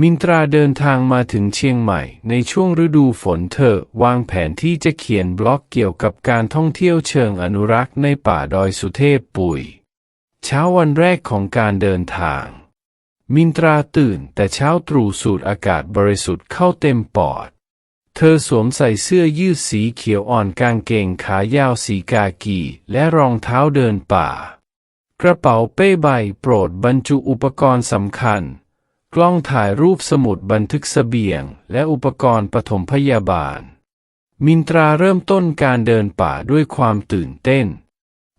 มินตราเดินทางมาถึงเชียงใหม่ในช่วงฤดูฝนเธอวางแผนที่จะเขียนบล็อกเกี่ยวกับการท่องเที่ยวเชิงอนุรักษ์ในป่าดอยสุเทพปุยเช้าวันแรกของการเดินทางมินตราตื่นแต่เช้าตรู่สูดอากาศบริสุทธิ์เข้าเต็มปอดเธอสวมใส่เสื้อยืดสีเขียวอ่อนกางเกงขายาวสีกากีและรองเท้าเดินป่ากระเป๋าเป้ใบโปรดบรรจุอุปกรณ์สำคัญกล้องถ่ายรูปสมุดบันทึกเสบียงและอุปกรณ์ปฐมพยาบาลมินตราเริ่มต้นการเดินป่าด้วยความตื่นเต้น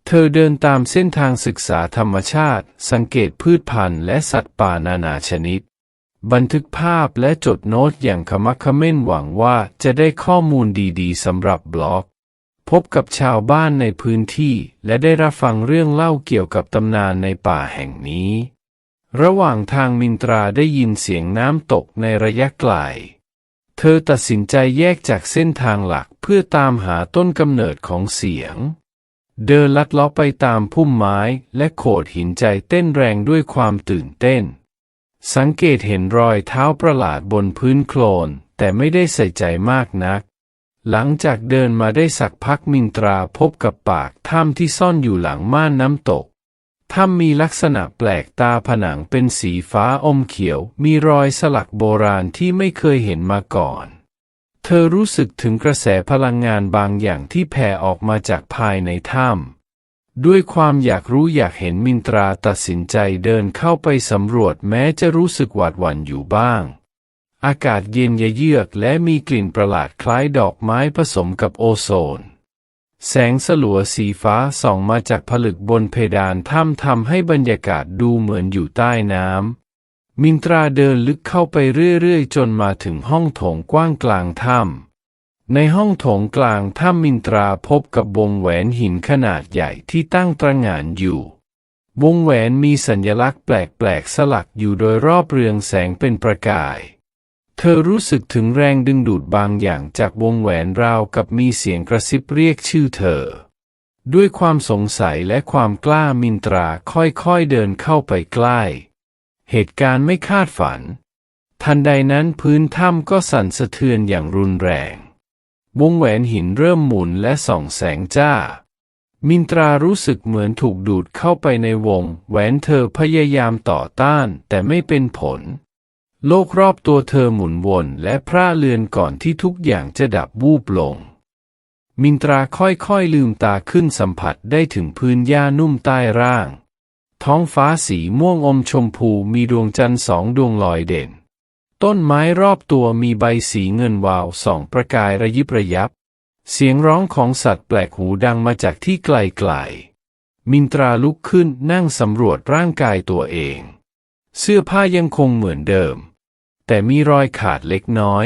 เธอเดินตามเส้นทางศึกษาธรรมชาติสังเกตพืชพันธุ์และสัตว์ป่านานาชนิดบันทึกภาพและจดโน้ตอย่างขมักเขม้นหวังว่าจะได้ข้อมูลดีๆสำหรับบล็อกพบกับชาวบ้านในพื้นที่และได้รับฟังเรื่องเล่าเกี่ยวกับตำนานในป่าแห่งนี้ระหว่างทางมินตราได้ยินเสียงน้ำตกในระยะไกลเธอตัดสินใจแยกจากเส้นทางหลักเพื่อตามหาต้นกำเนิดของเสียงเดินลัดเลาะไปตามพุ่มไม้และโขดหินใจเต้นแรงด้วยความตื่นเต้นสังเกตเห็นรอยเท้าประหลาดบนพื้นโคลนแต่ไม่ได้ใส่ใจมากนักหลังจากเดินมาได้สักพักมินตราพบกับปากถ้ำที่ซ่อนอยู่หลังม่านน้ำตกถ้ำมีลักษณะแปลกตาผนังเป็นสีฟ้าอมเขียวมีรอยสลักโบราณที่ไม่เคยเห็นมาก่อนเธอรู้สึกถึงกระแสพลังงานบางอย่างที่แผ่ออกมาจากภายในถ้ำด้วยความอยากรู้อยากเห็นมินตราตัดสินใจเดินเข้าไปสำรวจแม้จะรู้สึกหวาดหวั่นอยู่บ้างอากาศเย็นเยือกและมีกลิ่นประหลาดคล้ายดอกไม้ผสมกับโอโซนแสงสลัวสีฟ้าส่องมาจากผลึกบนเพดานถ้ำทำให้บรรยากาศดูเหมือนอยู่ใต้น้ำมินตราเดินลึกเข้าไปเรื่อยๆจนมาถึงห้องโถงกว้างกลางถ้ำในห้องโถงกลางถ้ำมินตราพบกับวงแหวนหินขนาดใหญ่ที่ตั้งตระหง่านอยู่วงแหวนมีสัญลักษณ์แปลกๆสลักอยู่โดยรอบเรืองแสงเป็นประกายเธอรู้สึกถึงแรงดึงดูดบางอย่างจากวงแหวนราวกับมีเสียงกระซิบเรียกชื่อเธอด้วยความสงสัยและความกล้ามินตราค่อยๆเดินเข้าไปใกล้เหตุการณ์ไม่คาดฝันทันใดนั้นพื้นถ้ำก็สั่นสะเทือนอย่างรุนแรงวงแหวนหินเริ่มหมุนและส่องแสงจ้ามินตรารู้สึกเหมือนถูกดูดเข้าไปในวงแหวนเธอพยายามต่อต้านแต่ไม่เป็นผลโลกรอบตัวเธอหมุนวนและพร่าเลือนก่อนที่ทุกอย่างจะดับวูบลงมินตราค่อยๆลืมตาขึ้นสัมผัสได้ถึงพื้นหญ้านุ่มใต้ร่างท้องฟ้าสีม่วงอมชมพูมีดวงจันทร์2 ดวงลอยเด่นต้นไม้รอบตัวมีใบสีเงินวาวส่องประกายระยิบระยับเสียงร้องของสัตว์แปลกหูดังมาจากที่ไกลๆมินตราลุกขึ้นนั่งสำรวจร่างกายตัวเองเสื้อผ้ายังคงเหมือนเดิมแต่มีรอยขาดเล็กน้อย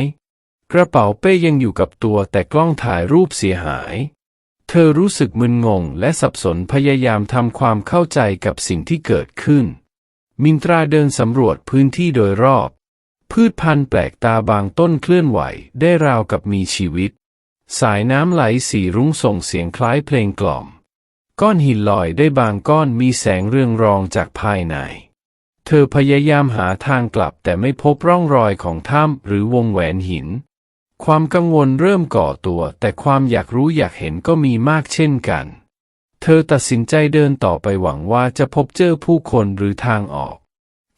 กระเป๋าเป้ยังอยู่กับตัวแต่กล้องถ่ายรูปเสียหายเธอรู้สึกมึนงงและสับสนพยายามทำความเข้าใจกับสิ่งที่เกิดขึ้นมินตราเดินสำรวจพื้นที่โดยรอบพืชพันธุ์แปลกตาบางต้นเคลื่อนไหวได้ราวกับมีชีวิตสายน้ำไหลสีรุ้งส่งเสียงคล้ายเพลงกล่อมก้อนหินลอยได้บางก้อนมีแสงเรืองรองจากภายในเธอพยายามหาทางกลับแต่ไม่พบร่องรอยของถ้ำหรือวงแหวนหินความกังวลเริ่มก่อตัวแต่ความอยากรู้อยากเห็นก็มีมากเช่นกันเธอตัดสินใจเดินต่อไปหวังว่าจะพบเจอผู้คนหรือทางออก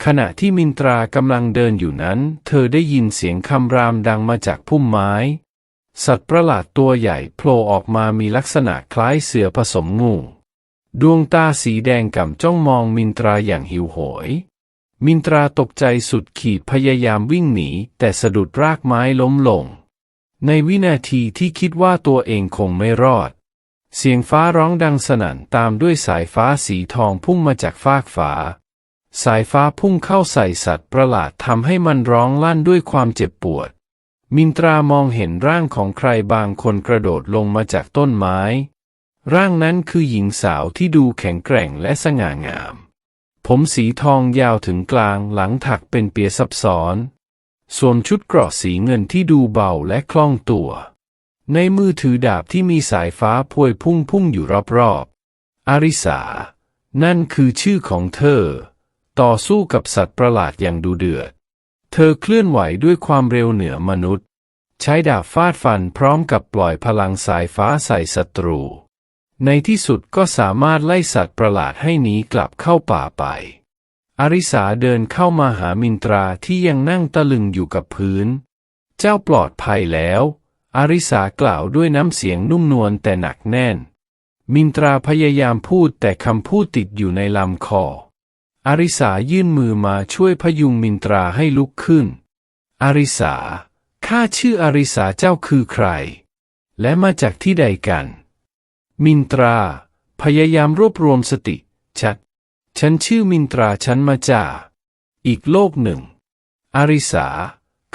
ขณะที่มินตรากำลังเดินอยู่นั้นเธอได้ยินเสียงคำรามดังมาจากพุ่มไม้สัตว์ประหลาดตัวใหญ่โผล่ออกมามีลักษณะคล้ายเสือผสมงูดวงตาสีแดงก่ำจ้องมองมินตราอย่างหิวโหยมินตราตกใจสุดขีดพยายามวิ่งหนีแต่สะดุดรากไม้ล้มลงในวินาทีที่คิดว่าตัวเองคงไม่รอดเสียงฟ้าร้องดังสนั่นตามด้วยสายฟ้าสีทองพุ่งมาจากฟากฟ้าสายฟ้าพุ่งเข้าใส่สัตว์ประหลาดทำให้มันร้องลั่นด้วยความเจ็บปวดมินตรามองเห็นร่างของใครบางคนกระโดดลงมาจากต้นไม้ร่างนั้นคือหญิงสาวที่ดูแข็งแกร่งและสง่างามผมสีทองยาวถึงกลางหลังถักเป็นเปียซับซ้อนสวมชุดเกราะสีเงินที่ดูเบาและคล่องตัวในมือถือดาบที่มีสายฟ้าพวยพุ่งอยู่รอบๆอาริสานั่นคือชื่อของเธอต่อสู้กับสัตว์ประหลาดอย่างดุเดือด เธอเคลื่อนไหวด้วยความเร็วเหนือมนุษย์ใช้ดาบฟาดฟันพร้อมกับปล่อยพลังสายฟ้าใส่ศัตรูในที่สุดก็สามารถไล่สัตว์ประหลาดให้หนีกลับเข้าป่าไปอาริสาเดินเข้ามาหามินตราที่ยังนั่งตะลึงอยู่กับพื้นเจ้าปลอดภัยแล้วอาริสากล่าวด้วยน้ำเสียงนุ่มนวลแต่หนักแน่นมินตราพยายามพูดแต่คำพูดติดอยู่ในลำคออาริสายื่นมือมาช่วยพยุงมินตราให้ลุกขึ้นอาริสาข้าชื่ออาริสาเจ้าคือใครและมาจากที่ใดกันมินตราพยายามรวบรวมสติฉันชื่อมินตราฉันมาจากอีกโลกหนึ่งอาริสา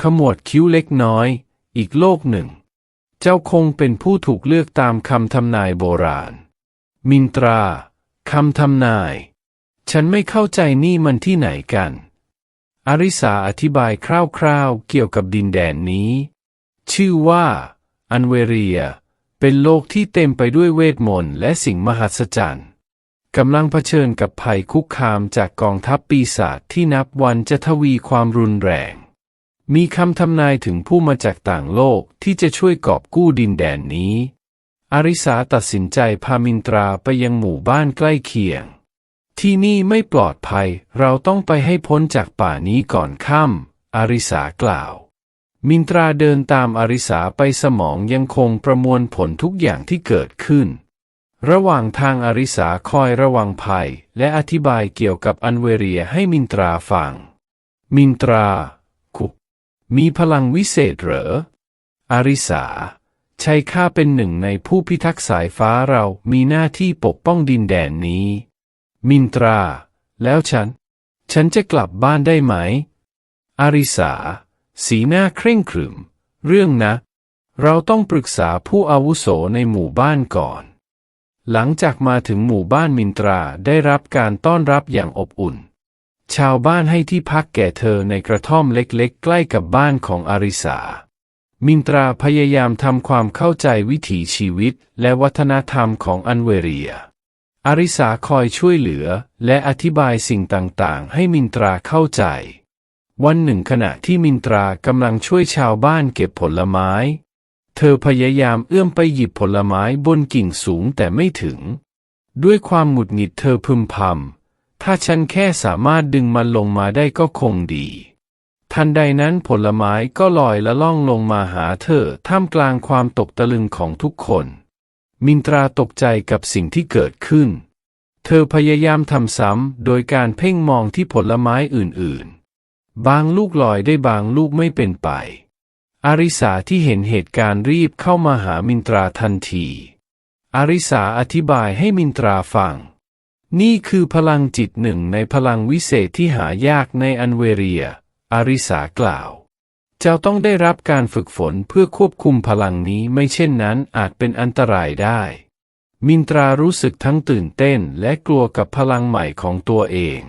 ขมวดคิ้วเล็กน้อยอีกโลกหนึ่งเจ้าคงเป็นผู้ถูกเลือกตามคำทำนายโบราณมินตราคำทำนายฉันไม่เข้าใจนี่มันที่ไหนกันอาริสาอธิบายคร่าวๆเกี่ยวกับดินแดนนี้ชื่อว่าอันเวเรียเป็นโลกที่เต็มไปด้วยเวทมนต์และสิ่งมหัศจรรย์กำลังเผชิญกับภัยคุกคามจากกองทัพปีศาจที่นับวันจะทวีความรุนแรงมีคำทำนายถึงผู้มาจากต่างโลกที่จะช่วยกอบกู้ดินแดนนี้อาริสาตัดสินใจพามินตราไปยังหมู่บ้านใกล้เคียงที่นี่ไม่ปลอดภัยเราต้องไปให้พ้นจากป่านี้ก่อนค่ำอาริสากล่าวมินตราเดินตามอาริสาไปสมองยังคงประมวลผลทุกอย่างที่เกิดขึ้นระหว่างทางอาริสาคอยระวังภัยและอธิบายเกี่ยวกับอันเวเรียให้มินตราฟังมินตรามีพลังวิเศษเหรออาริสาใช่ข้าเป็นหนึ่งในผู้พิทักษ์สายฟ้าเรามีหน้าที่ปกป้องดินแดนนี้มินตราแล้วฉันจะกลับบ้านได้ไหมอาริสาสีหน้าเคร่งขรึมเรื่องนะเราต้องปรึกษาผู้อาวุโสในหมู่บ้านก่อนหลังจากมาถึงหมู่บ้านมินตราได้รับการต้อนรับอย่างอบอุ่นชาวบ้านให้ที่พักแก่เธอในกระท่อมเล็กๆใกล้กับบ้านของอาริสามินตราพยายามทำความเข้าใจวิถีชีวิตและวัฒนธรรมของอันเวเรียอาริสาคอยช่วยเหลือและอธิบายสิ่งต่างๆให้มินตราเข้าใจวันหนึ่งขณะที่มินตรากำลังช่วยชาวบ้านเก็บผลไม้เธอพยายามเอื้อมไปหยิบผลไม้บนกิ่งสูงแต่ไม่ถึงด้วยความหงุดหงิดเธอพึมพำถ้าฉันแค่สามารถดึงมันลงมาได้ก็คงดีทันใดนั้นผลไม้ก็ลอยและล่องลงมาหาเธอท่ามกลางความตกตะลึงของทุกคนมินตราตกใจกับสิ่งที่เกิดขึ้นเธอพยายามทำซ้ำโดยการเพ่งมองที่ผลไม้อื่นๆบางลูกลอยได้บางลูกไม่เป็นไปอาริสาที่เห็นเหตุการณ์รีบเข้ามาหามินตราทันทีอาริสาอธิบายให้มินตราฟังนี่คือพลังจิตหนึ่งในพลังวิเศษที่หายากในอันเวเรียอาริสากล่าวเจ้าต้องได้รับการฝึกฝนเพื่อควบคุมพลังนี้ไม่เช่นนั้นอาจเป็นอันตรายได้มินตรารู้สึกทั้งตื่นเต้นและกลัวกับพลังใหม่ของตัวเอง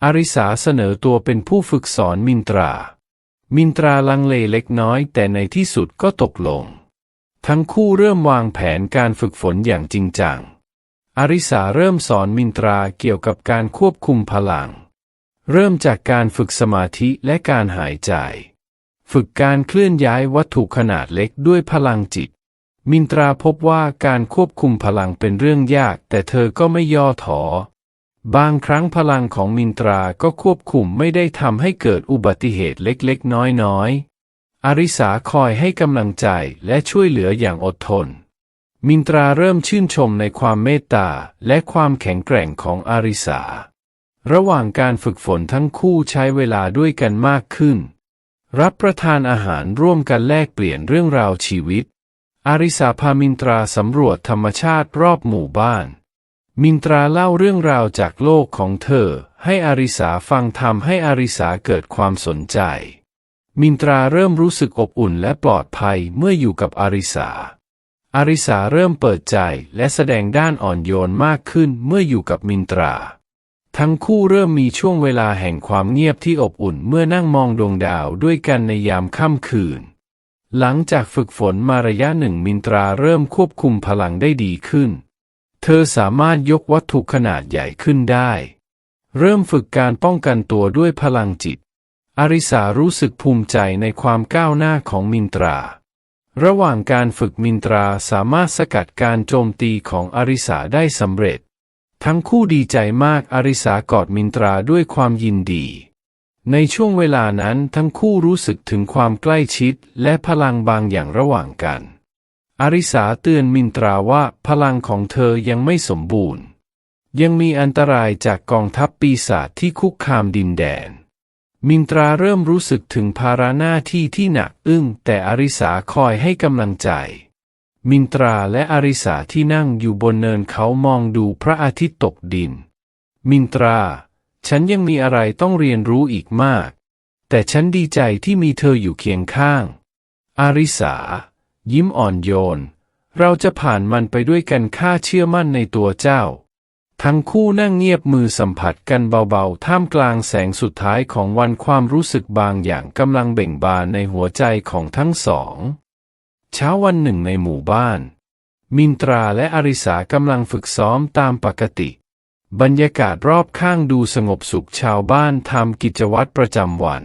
อาริสาเสนอตัวเป็นผู้ฝึกสอนมินตราลังเลเล็กน้อยแต่ในที่สุดก็ตกลงทั้งคู่เริ่มวางแผนการฝึกฝนอย่างจริงจังอาริสาเริ่มสอนมินตราเกี่ยวกับการควบคุมพลังเริ่มจากการฝึกสมาธิและการหายใจฝึกการเคลื่อนย้ายวัตถุขนาดเล็กด้วยพลังจิตมินตราพบว่าการควบคุมพลังเป็นเรื่องยากแต่เธอก็ไม่ย่อท้อบางครั้งพลังของมินตราก็ควบคุมไม่ได้ทำให้เกิดอุบัติเหตุเล็กๆน้อยๆอาริสาคอยให้กำลังใจและช่วยเหลืออย่างอดทนมินตราเริ่มชื่นชมในความเมตตาและความแข็งแกร่งของอาริสาระหว่างการฝึกฝนทั้งคู่ใช้เวลาด้วยกันมากขึ้นรับประทานอาหารร่วมกันแลกเปลี่ยนเรื่องราวชีวิตอาริสาพามินตราสำรวจธรรมชาติรอบหมู่บ้านมินตราเล่าเรื่องราวจากโลกของเธอให้อาริสาฟังทำให้อาริสาเกิดความสนใจมินตราเริ่มรู้สึกอบอุ่นและปลอดภัยเมื่ออยู่กับอาริสาเริ่มเปิดใจและแสดงด้านอ่อนโยนมากขึ้นเมื่ออยู่กับมินตราทั้งคู่เริ่มมีช่วงเวลาแห่งความเงียบที่อบอุ่นเมื่อนั่งมองดวงดาวด้วยกันในยามค่ำคืนหลังจากฝึกฝนมาระยะหนึ่งมินตราเริ่มควบคุมพลังได้ดีขึ้นเธอสามารถยกวัตถุขนาดใหญ่ขึ้นได้เริ่มฝึกการป้องกันตัวด้วยพลังจิต อาริสารู้สึกภูมิใจในความก้าวหน้าของมินตรา ระหว่างการฝึกมินตราสามารถสกัดการโจมตีของอาริสาได้สำเร็จ ทั้งคู่ดีใจมากอาริสากอดมินตราด้วยความยินดี ในช่วงเวลานั้นทั้งคู่รู้สึกถึงความใกล้ชิดและพลังบางอย่างระหว่างกันอาริสาเตือนมินตราว่าพลังของเธอยังไม่สมบูรณ์ยังมีอันตรายจากกองทัพปีศาจที่คุกคามดินแดนมินตราเริ่มรู้สึกถึงภาระหน้าที่ที่หนักอึ้งแต่อาริสาคอยให้กำลังใจมินตราและอาริสาที่นั่งอยู่บนเนินเขามองดูพระอาทิตย์ตกดินมินตราฉันยังมีอะไรต้องเรียนรู้อีกมากแต่ฉันดีใจที่มีเธออยู่เคียงข้างอาริสายิ้มอ่อนโยนเราจะผ่านมันไปด้วยกันข้าเชื่อมั่นในตัวเจ้าทั้งคู่นั่งเงียบมือสัมผัสกันเบาๆท่ามกลางแสงสุดท้ายของวันความรู้สึกบางอย่างกำลังเบ่งบานในหัวใจของทั้งสองเช้าวันหนึ่งในหมู่บ้านมินตราและอาริสากำลังฝึกซ้อมตามปกติบรรยากาศรอบข้างดูสงบสุขชาวบ้านทำกิจวัตรประจำวัน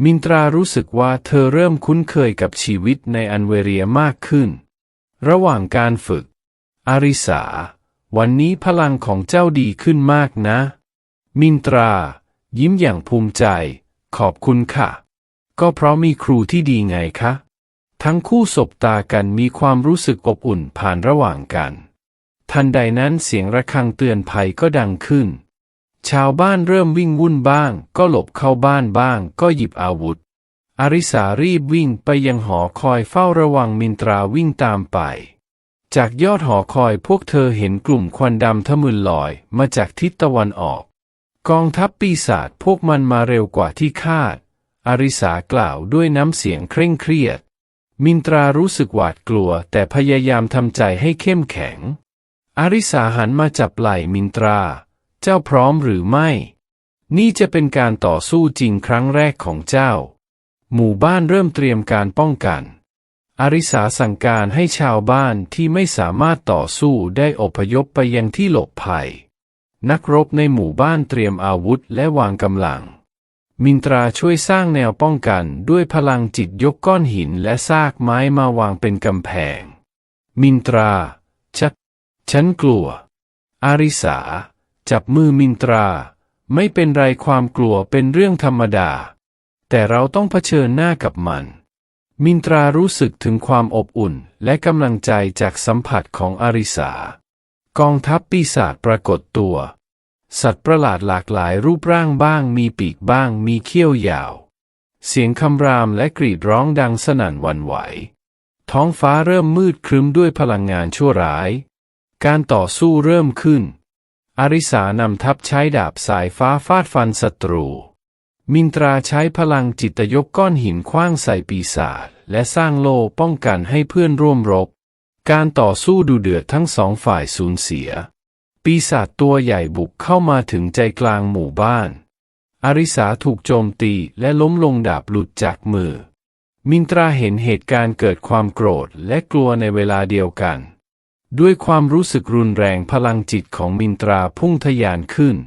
มินตรารู้สึกว่าเธอเริ่มคุ้นเคยกับชีวิตในอันเวเรียมากขึ้นระหว่างการฝึกอาริสาวันนี้พลังของเจ้าดีขึ้นมากนะมินตรายิ้มอย่างภูมิใจขอบคุณค่ะก็เพราะมีครูที่ดีไงคะทั้งคู่สบตากันมีความรู้สึกอบอุ่นผ่านระหว่างกันทันใดนั้นเสียงระฆังเตือนภัยก็ดังขึ้นชาวบ้านเริ่มวิ่งวุ่นบ้างก็หลบเข้าบ้านบ้างก็หยิบอาวุธอาริสารีบวิ่งไปยังหอคอยเฝ้าระวังมินตราวิ่งตามไปจากยอดหอคอยพวกเธอเห็นกลุ่มควันดำทะมึนลอยมาจากทิศตะวันออกกองทัพปีศาจพวกมันมาเร็วกว่าที่คาดอาริสากล่าวด้วยน้ำเสียงเคร่งเครียดมินตรารู้สึกหวาดกลัวแต่พยายามทำใจให้เข้มแข็งอาริสาหันมาจับไหล่มินตราเจ้าพร้อมหรือไม่นี่จะเป็นการต่อสู้จริงครั้งแรกของเจ้าหมู่บ้านเริ่มเตรียมการป้องกันอาริสาสั่งการให้ชาวบ้านที่ไม่สามารถต่อสู้ได้อพยพไปยังที่หลบภัยนักรบในหมู่บ้านเตรียมอาวุธและวางกำลังมินตราช่วยสร้างแนวป้องกันด้วยพลังจิตยกก้อนหินและซากไม้มาวางเป็นกำแพงมินตราฉันกลัวอาริสาจับมือมินตราไม่เป็นไรความกลัวเป็นเรื่องธรรมดาแต่เราต้องเผชิญหน้ากับมันมินตรารู้สึกถึงความอบอุ่นและกำลังใจจากสัมผัสของอาริสากองทัพปีศาจปรากฏตัวสัตว์ประหลาดหลากหลายรูปร่างบ้างมีปีกบ้างมีเขี้ยวยาวเสียงคำรามและกรีดร้องดังสนั่นหวั่นไหวท้องฟ้าเริ่มมืดครึ้มด้วยพลังงานชั่วร้ายการต่อสู้เริ่มขึ้นอาริสานำทัพใช้ดาบสายฟ้าฟาดฟันศัตรูมินตราใช้พลังจิตยกก้อนหินขว้างใส่ปีศาจและสร้างโล่ป้องกันให้เพื่อนร่วมรบการต่อสู้ดุเดือดทั้งสองฝ่ายสูญเสียปีศาจตัวใหญ่บุกเข้ามาถึงใจกลางหมู่บ้านอาริสาถูกโจมตีและล้มลงดาบหลุดจากมือมินตราเห็นเหตุการณ์เกิดความโกรธและกลัวในเวลาเดียวกันด้วยความรู้สึกรุนแรงพลังจิตของมินตราพุ่งทะยานขึ้น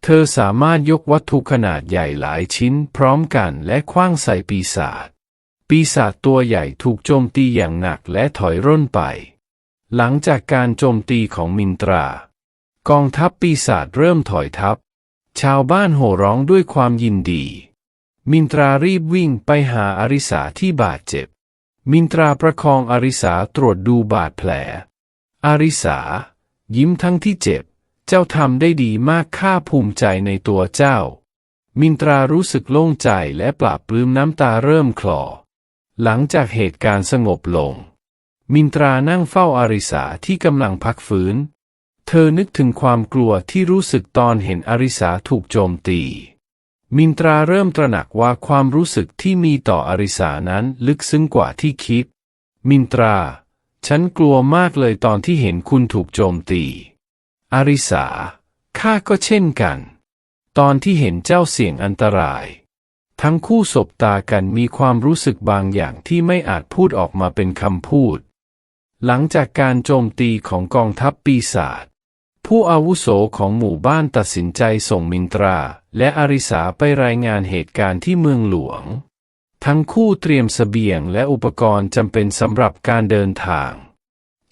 เธอสามารถยกวัตถุขนาดใหญ่หลายชิ้นพร้อมกันและขว้างใส่ปีศาจตัวใหญ่ถูกโจมตีอย่างหนักและถอยร่นไปหลังจากการโจมตีของมินตรากองทัพปีศาจเริ่มถอยทัพชาวบ้านโห่ร้องด้วยความยินดีมินตรารีบวิ่งไปหาอาริสาที่บาดเจ็บมินตราประคองอาริสาตรวจดูบาดแผลอาริสายิ้มทั้งที่เจ็บเจ้าทำได้ดีมากข้าภูมิใจในตัวเจ้ามินตรารู้สึกโล่งใจและปลาบปลื้มน้ำตาเริ่มคลอหลังจากเหตุการณ์สงบลงมินตรานั่งเฝ้าอาริสาที่กำลังพักฟื้นเธอนึกถึงความกลัวที่รู้สึกตอนเห็นอาริสาถูกโจมตีมินตราเริ่มตระหนักว่าความรู้สึกที่มีต่ออาริสานั้นลึกซึ้งกว่าที่คิดมินตราฉันกลัวมากเลยตอนที่เห็นคุณถูกโจมตีอาริสาข้าก็เช่นกันตอนที่เห็นเจ้าเสี่ยงอันตรายทั้งคู่สบตากันมีความรู้สึกบางอย่างที่ไม่อาจพูดออกมาเป็นคำพูดหลังจากการโจมตีของกองทัพปีศาจ ผู้อาวุโสของหมู่บ้านตัดสินใจส่งมินตราและอาริสาไปรายงานเหตุการณ์ที่เมืองหลวงทั้งคู่เตรียมเสบียงและอุปกรณ์จำเป็นสำหรับการเดินทาง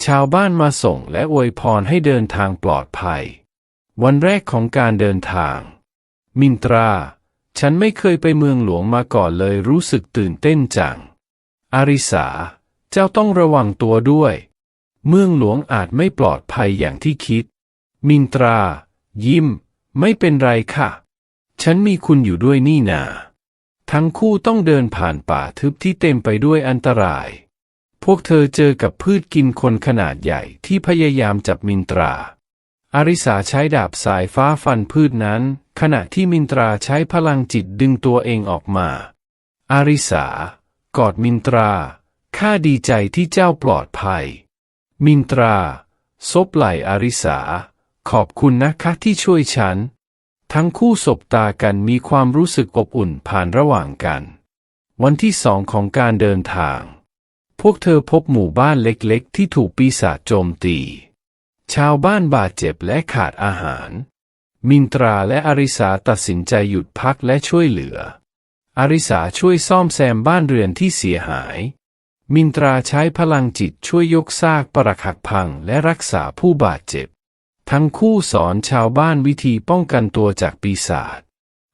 ชาวบ้านมาส่งและอวยพรให้เดินทางปลอดภัยวันแรกของการเดินทางมินตราฉันไม่เคยไปเมืองหลวงมาก่อนเลยรู้สึกตื่นเต้นจังอาริสาเจ้าต้องระวังตัวด้วยเมืองหลวงอาจไม่ปลอดภัยอย่างที่คิดมินตรายิ้มไม่เป็นไรค่ะฉันมีคุณอยู่ด้วยนี่นาทั้งคู่ต้องเดินผ่านป่าทึบที่เต็มไปด้วยอันตรายพวกเธอเจอกับพืชกินคนขนาดใหญ่ที่พยายามจับมินตราอาริสาใช้ดาบสายฟ้าฟันพืชนั้นขณะที่มินตราใช้พลังจิตดึงตัวเองออกมาอาริสากอดมินตราข้าดีใจที่เจ้าปลอดภัยมินตราซบไหล่อาริสาขอบคุณนะคะที่ช่วยฉันทั้งคู่สบตากันมีความรู้สึกอบอุ่นผ่านระหว่างกันวันที่สองของการเดินทางพวกเธอพบหมู่บ้านเล็กๆที่ถูกปีศาจโจมตีชาวบ้านบาดเจ็บและขาดอาหารมินตราและอาริสาตัดสินใจหยุดพักและช่วยเหลืออาริสาช่วยซ่อมแซมบ้านเรือนที่เสียหายมินตราใช้พลังจิตช่วยยกซากปรักหักพังและรักษาผู้บาดเจ็บทั้งคู่สอนชาวบ้านวิธีป้องกันตัวจากปีศาจ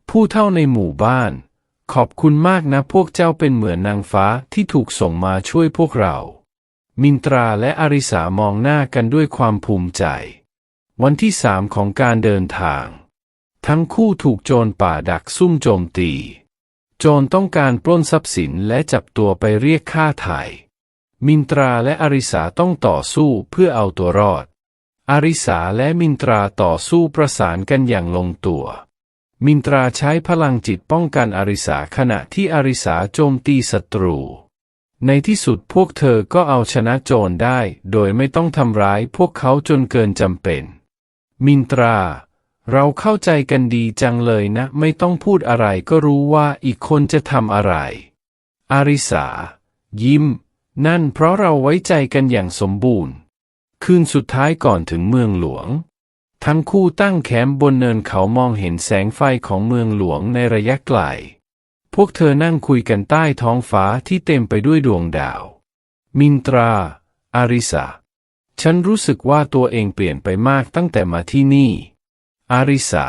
ผู้เฒ่าในหมู่บ้านขอบคุณมากนะพวกเจ้าเป็นเหมือนนางฟ้าที่ถูกส่งมาช่วยพวกเรามินตราและอาริสามองหน้ากันด้วยความภูมิใจวันที่สามของการเดินทางทั้งคู่ถูกโจรป่าดักซุ่มโจมตีโจรต้องการปล้นทรัพย์สินและจับตัวไปเรียกค่าไถ่มินตราและอาริสาต้องต่อสู้เพื่อเอาตัวรอดอาริสาและมินตราต่อสู้ประสานกันอย่างลงตัวมินตราใช้พลังจิตป้องกันอาริสาขณะที่อาริสาโจมตีศัตรูในที่สุดพวกเธอก็เอาชนะโจรได้โดยไม่ต้องทำร้ายพวกเขาจนเกินจำเป็นมินตราเราเข้าใจกันดีจังเลยนะไม่ต้องพูดอะไรก็รู้ว่าอีกคนจะทำอะไรอาริสายิ้มนั่นเพราะเราไว้ใจกันอย่างสมบูรณ์คืนสุดท้ายก่อนถึงเมืองหลวงทั้งคู่ตั้งแคมป์บนเนินเขามองเห็นแสงไฟของเมืองหลวงในระยะไกลพวกเธอนั่งคุยกันใต้ท้องฟ้าที่เต็มไปด้วยดวงดาวมินตราอาริสาฉันรู้สึกว่าตัวเองเปลี่ยนไปมากตั้งแต่มาที่นี่อาริสา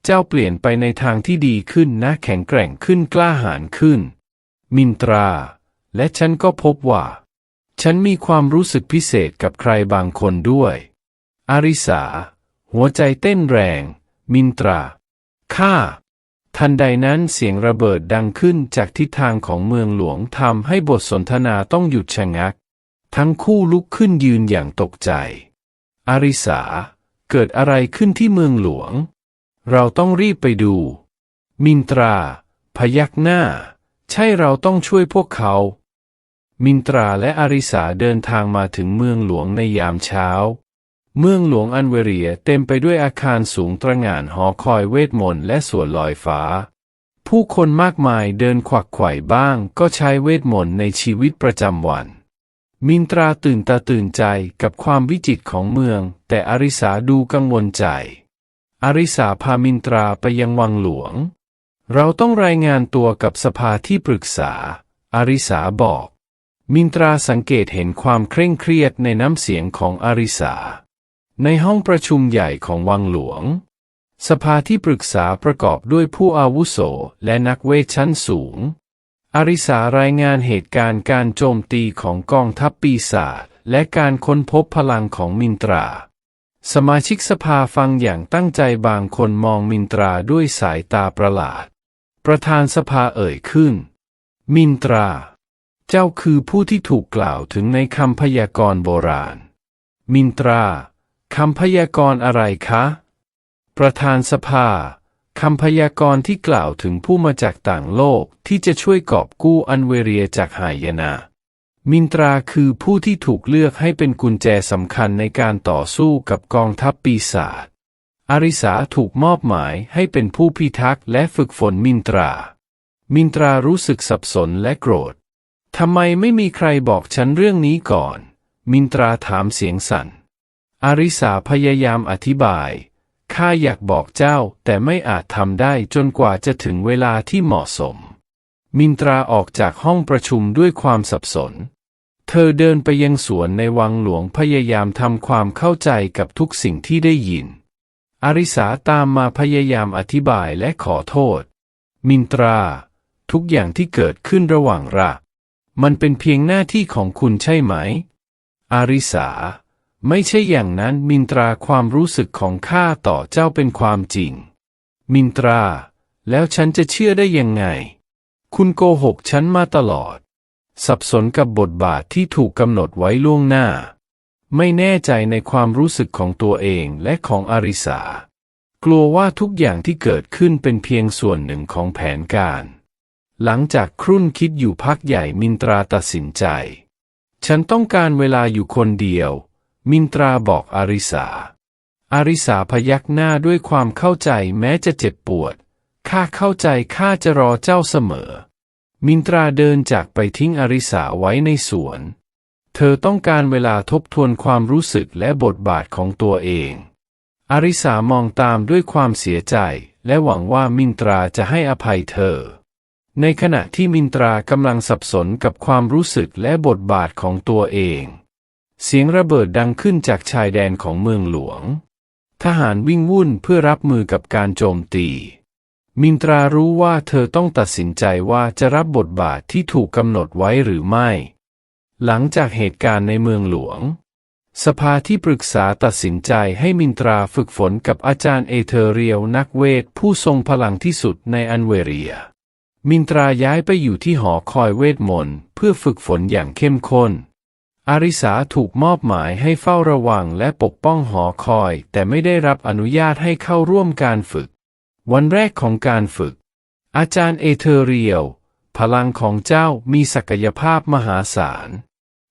เจ้าเปลี่ยนไปในทางที่ดีขึ้นนะแข็งแกร่งขึ้นกล้าหาญขึ้นมินตราและฉันก็พบว่าฉันมีความรู้สึกพิเศษกับใครบางคนด้วยอาริสาหัวใจเต้นแรงมินตราข้าทันใดนั้นเสียงระเบิดดังขึ้นจากทิศทางของเมืองหลวงทำให้บทสนทนาต้องหยุดชะงักทั้งคู่ลุกขึ้นยืนอย่างตกใจอาริสาเกิดอะไรขึ้นที่เมืองหลวงเราต้องรีบไปดูมินตราพยักหน้าใช่เราต้องช่วยพวกเขามินตราและอาริสาเดินทางมาถึงเมืองหลวงในยามเช้าเมืองหลวงอันเวเรียเต็มไปด้วยอาคารสูงตระหง่านหอคอยเวทมนต์และสวนลอยฟ้าผู้คนมากมายเดินขวักไขว่บ้างก็ใช้เวทมนต์ในชีวิตประจำวันมินตราตื่นตาตื่นใจกับความวิจิตรของเมืองแต่อาริสาดูกังวลใจอาริสาพามินตราไปยังวังหลวงเราต้องรายงานตัวกับสภาที่ปรึกษาอาริสาบอกมินตราสังเกตเห็นความเคร่งเครียดในน้ำเสียงของอาริสาในห้องประชุมใหญ่ของวังหลวงสภาที่ปรึกษาประกอบด้วยผู้อาวุโสและนักเวทชั้นสูงอาริสารายงานเหตุการณ์การโจมตีของกองทัพปีศาจและการค้นพบพลังของมินตราสมาชิกสภาฟังอย่างตั้งใจบางคนมองมินตราด้วยสายตาประหลาดประธานสภาเอ่ยขึ้นมินตราเจ้าคือผู้ที่ถูกกล่าวถึงในคำพยากรณ์โบราณมินตราคำพยากรณ์อะไรคะประธานสภาคำพยากรณ์ที่กล่าวถึงผู้มาจากต่างโลกที่จะช่วยกอบกู้อันเวเรียจากหายนะมินตราคือผู้ที่ถูกเลือกให้เป็นกุญแจสำคัญในการต่อสู้กับกองทัพปีศาจอาริสาถูกมอบหมายให้เป็นผู้พิทักษ์และฝึกฝนมินตรารู้สึกสับสนและโกรธทำไมไม่มีใครบอกฉันเรื่องนี้ก่อนมินตราถามเสียงสั่น อาริสาพยายามอธิบายข้าอยากบอกเจ้าแต่ไม่อาจทำได้จนกว่าจะถึงเวลาที่เหมาะสมมินตราออกจากห้องประชุมด้วยความสับสนเธอเดินไปยังสวนในวังหลวงพยายามทำความเข้าใจกับทุกสิ่งที่ได้ยินอาริสาตามมาพยายามอธิบายและขอโทษมินตราทุกอย่างที่เกิดขึ้นระหว่างเรามันเป็นเพียงหน้าที่ของคุณใช่ไหมอาริสาไม่ใช่อย่างนั้นมินตราความรู้สึกของข้าต่อเจ้าเป็นความจริงมินตราแล้วฉันจะเชื่อได้ยังไงคุณโกหกฉันมาตลอดสับสนกับบทบาทที่ถูกกำหนดไว้ล่วงหน้าไม่แน่ใจในความรู้สึกของตัวเองและของอาริสากลัวว่าทุกอย่างที่เกิดขึ้นเป็นเพียงส่วนหนึ่งของแผนการหลังจากครุ่นคิดอยู่พักใหญ่มินตราตัดสินใจฉันต้องการเวลาอยู่คนเดียวมินตราบอกอาริสาอาริสาพยักหน้าด้วยความเข้าใจแม้จะเจ็บปวดข้าเข้าใจข้าจะรอเจ้าเสมอมินตราเดินจากไปทิ้งอาริสาไว้ในสวนเธอต้องการเวลาทบทวนความรู้สึกและบทบาทของตัวเองอาริสามองตามด้วยความเสียใจและหวังว่ามินตราจะให้อภัยเธอในขณะที่มินตรากำลังสับสนกับความรู้สึกและบทบาทของตัวเองเสียงระเบิดดังขึ้นจากชายแดนของเมืองหลวงทหารวิ่งวุ่นเพื่อรับมือกับการโจมตีมินตรารู้ว่าเธอต้องตัดสินใจว่าจะรับบทบาทที่ถูกกำหนดไว้หรือไม่หลังจากเหตุการณ์ในเมืองหลวงสภาที่ปรึกษาตัดสินใจให้มินตราฝึกฝนกับอาจารย์เอเธอเรียลนักเวทผู้ทรงพลังที่สุดในอันเวเรียมินตราย้ายไปอยู่ที่หอคอยเวทมนต์เพื่อฝึกฝนอย่างเข้มข้นอาริสาถูกมอบหมายให้เฝ้าระวังและปกป้องหอคอยแต่ไม่ได้รับอนุญาตให้เข้าร่วมการฝึกวันแรกของการฝึกอาจารย์เอเธอเรียลพลังของเจ้ามีศักยภาพมหาศาล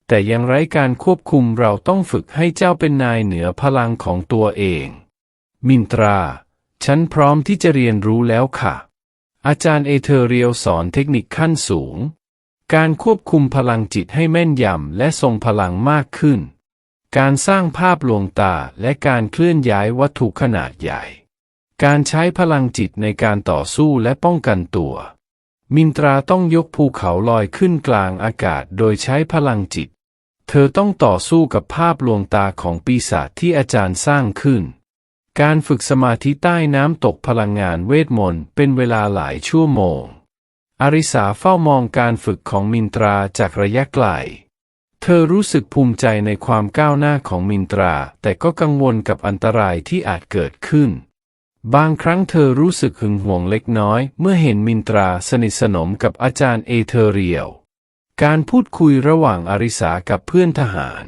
แต่ยังไร้การควบคุมเราต้องฝึกให้เจ้าเป็นนายเหนือพลังของตัวเองมินตราฉันพร้อมที่จะเรียนรู้แล้วค่ะอาจารย์เอเธอเรียลสอนเทคนิคขั้นสูงการควบคุมพลังจิตให้แม่นยำและทรงพลังมากขึ้นการสร้างภาพลวงตาและการเคลื่อนย้ายวัตถุขนาดใหญ่การใช้พลังจิตในการต่อสู้และป้องกันตัวมินตราต้องยกภูเขาลอยขึ้นกลางอากาศโดยใช้พลังจิตเธอต้องต่อสู้กับภาพลวงตาของปีศาจที่อาจารย์สร้างขึ้นการฝึกสมาธิใต้น้ำตกพลังงานเวทมนต์เป็นเวลาหลายชั่วโมงอาริสาเฝ้ามองการฝึกของมินตราจากระยะไกลเธอรู้สึกภูมิใจในความก้าวหน้าของมินตราแต่ก็กังวลกับอันตรายที่อาจเกิดขึ้นบางครั้งเธอรู้สึกหึงหวงเล็กน้อยเมื่อเห็นมินตราสนิทสนมกับอาจารย์เอเธอเรียลการพูดคุยระหว่างอาริสากับเพื่อนทหาร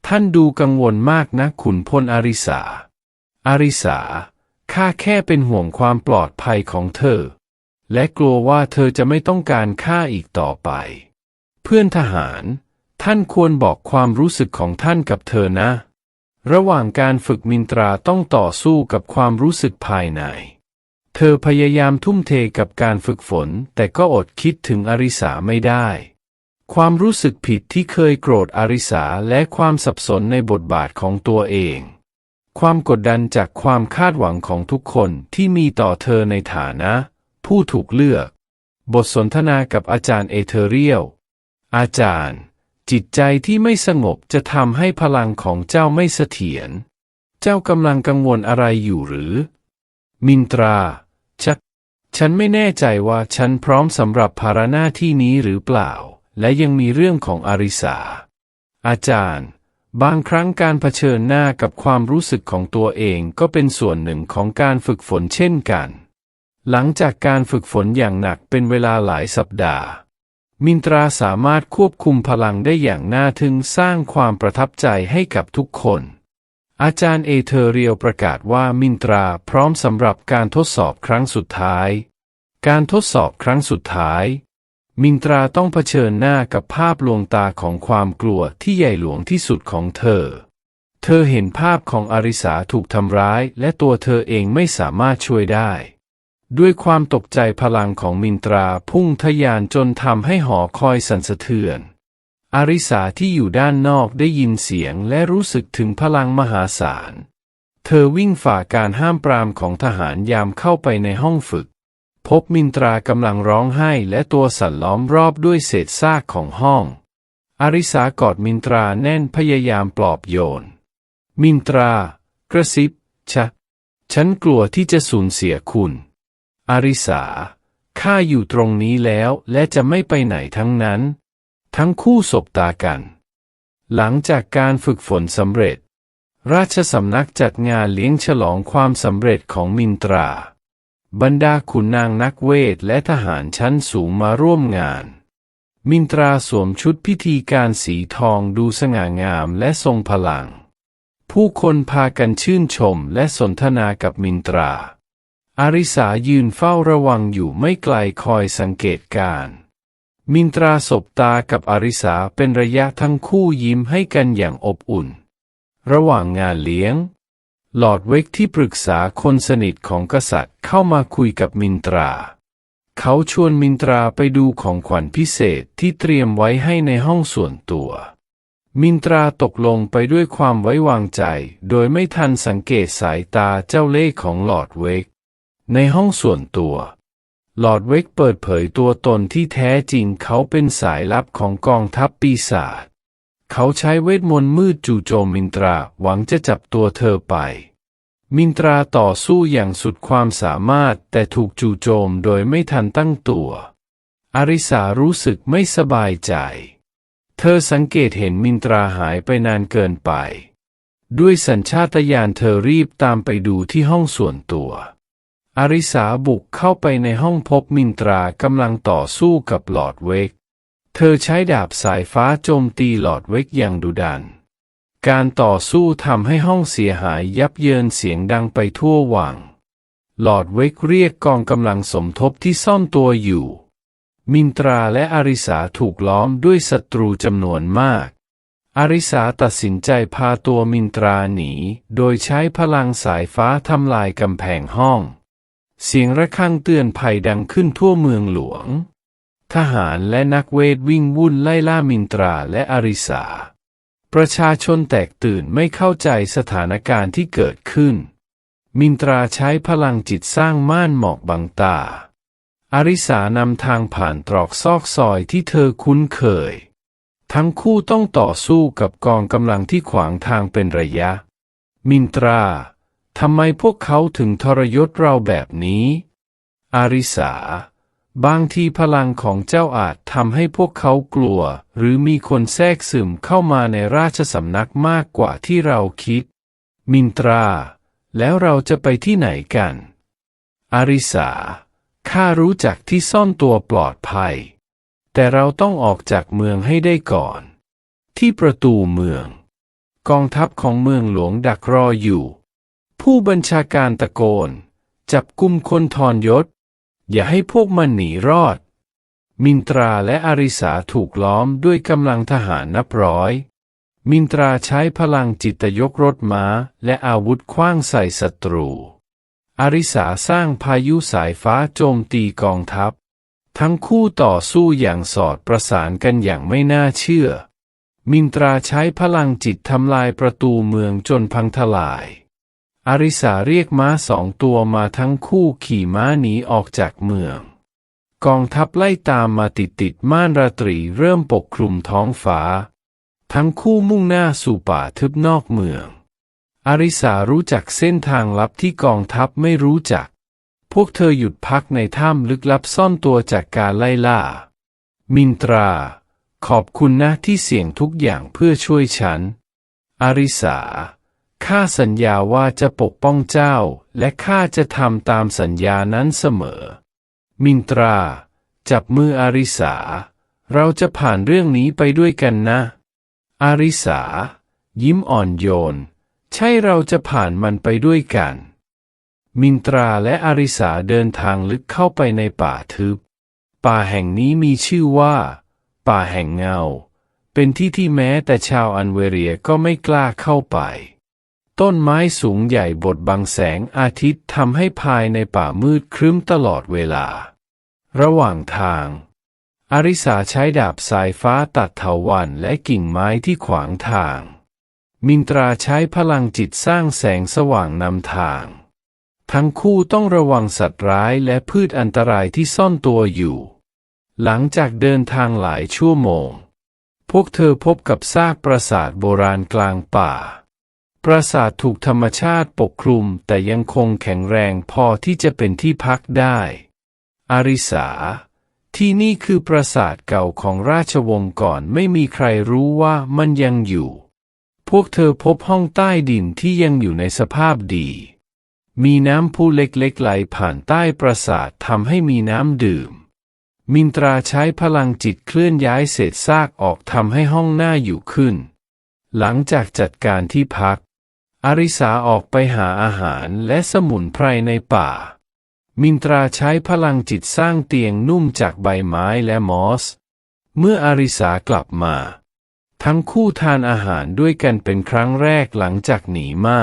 ท่านดูกังวลมากนะขุนพลอาริสาข้าแค่เป็นห่วงความปลอดภัยของเธอและกลัวว่าเธอจะไม่ต้องการข้าอีกต่อไปเพื่อนทหารท่านควรบอกความรู้สึกของท่านกับเธอนะระหว่างการฝึกมินตราต้องต่อสู้กับความรู้สึกภายในเธอพยายามทุ่มเทกับการฝึกฝนแต่ก็อดคิดถึงอาริสาไม่ได้ความรู้สึกผิดที่เคยโกรธอาริสาและความสับสนในบทบาทของตัวเองความกดดันจากความคาดหวังของทุกคนที่มีต่อเธอในฐานะผู้ถูกเลือกบทสนทนากับอาจารย์เอเธอเรียลอาจารย์จิตใจที่ไม่สงบจะทำให้พลังของเจ้าไม่เสถียรเจ้ากำลังกังวลอะไรอยู่หรือมินตราฉันไม่แน่ใจว่าฉันพร้อมสำหรับภาระหน้าที่นี้หรือเปล่าและยังมีเรื่องของอาริสาอาจารย์บางครั้งการเผชิญหน้ากับความรู้สึกของตัวเองก็เป็นส่วนหนึ่งของการฝึกฝนเช่นกันหลังจากการฝึกฝนอย่างหนักเป็นเวลาหลายสัปดาห์มินตราสามารถควบคุมพลังได้อย่างน่าทึ่งสร้างความประทับใจให้กับทุกคนอาจารย์เอเธอเรียลประกาศว่ามินตราพร้อมสำหรับการทดสอบครั้งสุดท้ายการทดสอบครั้งสุดท้ายมินตราต้องเผชิญหน้ากับภาพลวงตาของความกลัวที่ใหญ่หลวงที่สุดของเธอเห็นภาพของอาริสาถูกทำร้ายและตัวเธอเองไม่สามารถช่วยได้ด้วยความตกใจพลังของมินตราพุ่งทะยานจนทำให้หอคอยสั่นสะเทือน อาริสาที่อยู่ด้านนอกได้ยินเสียงและรู้สึกถึงพลังมหาศาลเธอวิ่งฝ่าการห้ามปรามของทหารยามเข้าไปในห้องฝึกพบมินตรากำลังร้องไห้และตัวสั่นล้อมรอบด้วยเศษซากของห้องอาริสากอดมินตราแน่นพยายามปลอบโยนมินตรากระซิบฉันกลัวที่จะสูญเสียคุณอาริสาข้าอยู่ตรงนี้แล้วและจะไม่ไปไหนทั้งนั้นทั้งคู่สบตากันหลังจากการฝึกฝนสำเร็จราชสำนักจัดงานเลี้ยงฉลองความสำเร็จของมินตราบรรดาขุนนางนักเวทและทหารชั้นสูงมาร่วมงานมินตราสวมชุดพิธีการสีทองดูสง่างามและทรงพลังผู้คนพากันชื่นชมและสนทนากับมินตราอาริสายืนเฝ้าระวังอยู่ไม่ไกลคอยสังเกตการณ์มินตราสบตากับอาริสาเป็นระยะทั้งคู่ยิ้มให้กันอย่างอบอุ่นระหว่างงานเลี้ยงลอร์ดเวกที่ปรึกษาคนสนิทของกษัตริย์เข้ามาคุยกับมินตราเขาชวนมินตราไปดูของขวัญพิเศษที่เตรียมไว้ให้ในห้องส่วนตัวมินตราตกลงไปด้วยความไว้วางใจโดยไม่ทันสังเกตสายตาเจ้าเล่ห์ของลอร์ดเวกในห้องส่วนตัวลอร์ดเวกเปิดเผยตัวตนที่แท้จริงเขาเป็นสายลับของกองทัพปีศาจเขาใช้เวทมนต์มืดจู่โจมมินตราหวังจะจับตัวเธอไปมินตราต่อสู้อย่างสุดความสามารถแต่ถูกจู่โจมโดยไม่ทันตั้งตัวอาริสารู้สึกไม่สบายใจเธอสังเกตเห็นมินตราหายไปนานเกินไปด้วยสัญชาตญาณเธอรีบตามไปดูที่ห้องส่วนตัวอาริสาบุกเข้าไปในห้องพบมินตรากำลังต่อสู้กับลอร์ดเวกเธอใช้ดาบสายฟ้าโจมตีลอร์ดเวกอย่างดุดันการต่อสู้ทำให้ห้องเสียหายยับเยินเสียงดังไปทั่ววังลอร์ดเวกเรียกกองกำลังสมทบที่ซ่อนตัวอยู่มินตราและอาริสาถูกล้อมด้วยศัตรูจำนวนมากอาริสาตัดสินใจพาตัวมินตราหนีโดยใช้พลังสายฟ้าทำลายกำแพงห้องเสียงระฆังเตือนภัยดังขึ้นทั่วเมืองหลวงทหารและนักเวทวิ่งวุ่นไล่ล่ามินตราและอาริสาประชาชนแตกตื่นไม่เข้าใจสถานการณ์ที่เกิดขึ้นมินตราใช้พลังจิตสร้างม่านหมอกบังตาอาริสานำทางผ่านตรอกซอกซอยที่เธอคุ้นเคยทั้งคู่ต้องต่อสู้กับกองกำลังที่ขวางทางเป็นระยะมินตราทำไมพวกเขาถึงทรยศเราแบบนี้อาริสาบางทีพลังของเจ้าอาจทำให้พวกเขากลัวหรือมีคนแทรกซึมเข้ามาในราชสำนักมากกว่าที่เราคิดมินตราแล้วเราจะไปที่ไหนกันอาริสาข้ารู้จักที่ซ่อนตัวปลอดภัยแต่เราต้องออกจากเมืองให้ได้ก่อนที่ประตูเมืองกองทัพของเมืองหลวงดักรออยู่ผู้บัญชาการตะโกนจับกุมคนทรยศอย่าให้พวกมันหนีรอดมินตราและอาริสาถูกล้อมด้วยกำลังทหารนับร้อยมินตราใช้พลังจิตยกรถม้าและอาวุธขว้างใส่ศัตรูอาริสาสร้างพายุสายฟ้าโจมตีกองทัพทั้งคู่ต่อสู้อย่างสอดประสานกันอย่างไม่น่าเชื่อมินตราใช้พลังจิตทำลายประตูเมืองจนพังทลายอาริสาเรียกม้า2 ตัวมาทั้งคู่ขี่ม้าหนีออกจากเมืองกองทัพไล่ตามมาติดม่านราตรีเริ่มปกคลุมท้องฟ้าทั้งคู่มุ่งหน้าสู่ป่าทึบนอกเมืองอาริสารู้จักเส้นทางลับที่กองทัพไม่รู้จักพวกเธอหยุดพักในถ้ำลึกลับซ่อนตัวจากการไล่ล่ามินตราขอบคุณนะที่เสี่ยงทุกอย่างเพื่อช่วยฉันอาริสาข้าสัญญาว่าจะปกป้องเจ้าและข้าจะทำตามสัญญานั้นเสมอมินตราจับมืออาริสาเราจะผ่านเรื่องนี้ไปด้วยกันนะอาริสายิ้มอ่อนโยนใช่เราจะผ่านมันไปด้วยกันมินตราและอาริสาเดินทางลึกเข้าไปในป่าทึบป่าแห่งนี้มีชื่อว่าป่าแห่งเงาเป็นที่ที่แม้แต่ชาวอันเวเรียก็ไม่กล้าเข้าไปต้นไม้สูงใหญ่บดบังแสงอาทิตย์ทำให้ภายในป่ามืดครึ้มตลอดเวลาระหว่างทาง อาริสาใช้ดาบสายฟ้าตัดเถาวัลย์และกิ่งไม้ที่ขวางทาง มินตราใช้พลังจิตสร้างแสงสว่างนำทาง ทั้งคู่ต้องระวังสัตว์ร้ายและพืชอันตรายที่ซ่อนตัวอยู่ หลังจากเดินทางหลายชั่วโมง พวกเธอพบกับซากปราสาทโบราณกลางป่า ปราสาทถูกธรรมชาติปกคลุมแต่ยังคงแข็งแรงพอที่จะเป็นที่พักได้ อาริสา ที่นี่คือปราสาทเก่าของราชวงศ์ก่อนไม่มีใครรู้ว่ามันยังอยู่ พวกเธอพบห้องใต้ดินที่ยังอยู่ในสภาพดี มีน้ำพุเล็กๆไหลผ่านใต้ปราสาททำให้มีน้ำดื่ม มินตราใช้พลังจิตเคลื่อนย้ายเศษซากออกทำให้ห้องน่าอยู่ขึ้น หลังจากจัดการที่พัก อาริสาออกไปหาอาหารและสมุนไพรในป่า มินตราใช้พลังจิตสร้างเตียงนุ่มจากใบไม้และมอส เมื่ออาริสากลับมา ทั้งคู่ทานอาหารด้วยกันเป็นครั้งแรกหลังจากหนีมา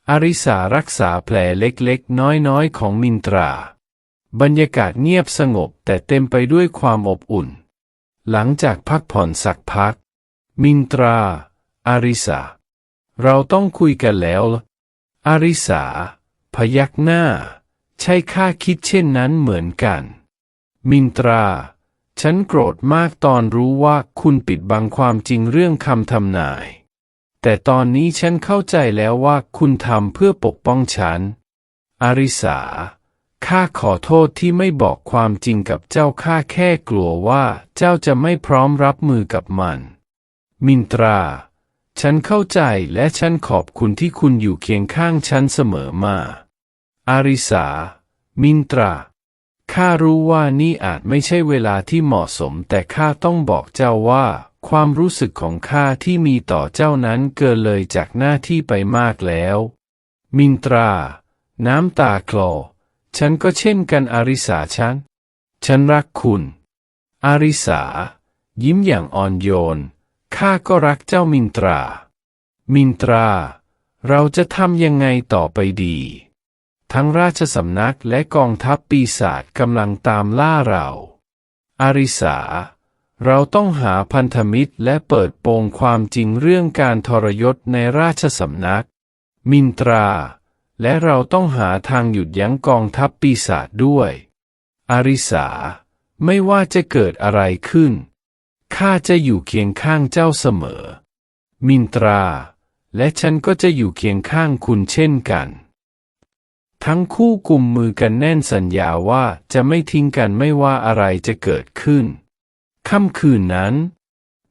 อาริสารักษาแผลเล็กๆน้อยๆของมินตรา บรรยากาศเงียบสงบแต่เต็มไปด้วยความอบอุ่น หลังจากพักผ่อนสักพัก มินตรา อาริสา เราต้องคุยกันแล้วล่ะ อาริสา พยักหน้า ใช่ข้าคิดเช่นนั้นเหมือนกัน มินตรา ฉันโกรธมากตอนรู้ว่าคุณปิดบังความจริงเรื่องคำทำนาย แต่ตอนนี้ฉันเข้าใจแล้วว่าคุณทำเพื่อปกป้องฉัน อาริสา ข้าขอโทษที่ไม่บอกความจริงกับเจ้าข้าแค่กลัวว่าเจ้าจะไม่พร้อมรับมือกับมัน มินตรา ฉันเข้าใจและฉันขอบคุณที่คุณอยู่เคียงข้างฉันเสมอมา อาริสา มินตรา ข้ารู้ว่านี่อาจไม่ใช่เวลาที่เหมาะสมแต่ข้าต้องบอกเจ้าว่าความรู้สึกของข้าที่มีต่อเจ้านั้นเกินเลยจากหน้าที่ไปมากแล้ว มินตรา น้ำตาคลอ ฉันก็เช่นกันอาริสาฉันรักคุณ อาริสา ยิ้มอย่างอ่อนโยน ข้าก็รักเจ้ามินตรา มินตรา เราจะทำยังไงต่อไปดี ทั้งราชสำนักและกองทัพปีศาจกำลังตามล่าเรา อาริสา เราต้องหาพันธมิตรและเปิดโปงความจริงเรื่องการทรยศในราชสำนัก มินตรา และเราต้องหาทางหยุดยั้งกองทัพปีศาจด้วย อาริสา ไม่ว่าจะเกิดอะไรขึ้น ข้าจะอยู่เคียงข้างเจ้าเสมอ มินตรา และฉันก็จะอยู่เคียงข้างคุณเช่นกัน ทั้งคู่กุมมือกันแน่นสัญญาว่าจะไม่ทิ้งกันไม่ว่าอะไรจะเกิดขึ้น ค่ำคืนนั้น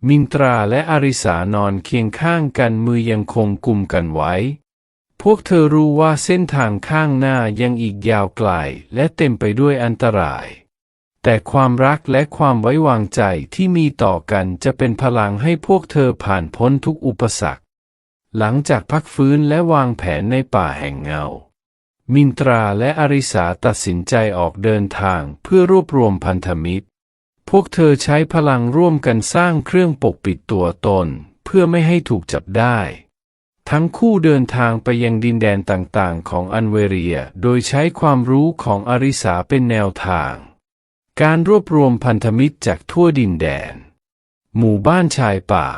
มินตราและอาริสานอนเคียงข้างกันมือยังคงกุมกันไว้ พวกเธอรู้ว่าเส้นทางข้างหน้ายังอีกยาวไกลและเต็มไปด้วยอันตราย แต่ความรักและความไว้วางใจที่มีต่อกันจะเป็นพลังให้พวกเธอผ่านพ้นทุกอุปสรรค หลังจากพักฟื้นและวางแผนในป่าแห่งเงา มินตราและอาริสาตัดสินใจออกเดินทางเพื่อรวบรวมพันธมิตร พวกเธอใช้พลังร่วมกันสร้างเครื่องปกปิดตัวตนเพื่อไม่ให้ถูกจับได้ ทั้งคู่เดินทางไปยังดินแดนต่างๆของอันเวเรียโดยใช้ความรู้ของอาริสาเป็นแนวทาง การรวบรวมพันธมิตรจากทั่วดินแดน หมู่บ้านชายป่า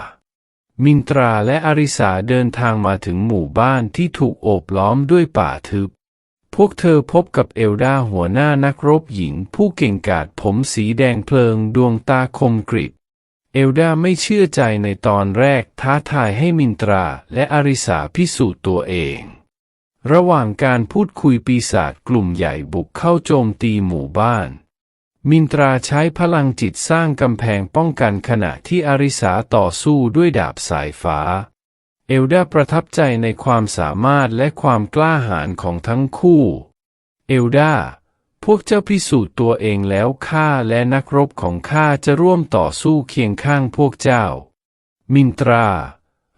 มินตราและอาริสาเดินทางมาถึงหมู่บ้านที่ถูกโอบล้อมด้วยป่าทึบ พวกเธอพบกับเอลดาหัวหน้านักรบหญิงผู้เก่งกาจผมสีแดงเพลิงดวงตาคมกริบ เอลดาไม่เชื่อใจในตอนแรกท้าทายให้มินตราและอาริสาพิสูจน์ตัวเอง ระหว่างการพูดคุยปีศาจกลุ่มใหญ่บุกเข้าโจมตีหมู่บ้าน มินตราใช้พลังจิตสร้างกำแพงป้องกันขณะที่อาริสาต่อสู้ด้วยดาบสายฟ้า เอลดาประทับใจในความสามารถและความกล้าหาญของทั้งคู่ เอลดา พวกเจ้าพิสูจน์ตัวเองแล้วข้าและนักรบของข้าจะร่วมต่อสู้เคียงข้างพวกเจ้า มินตรา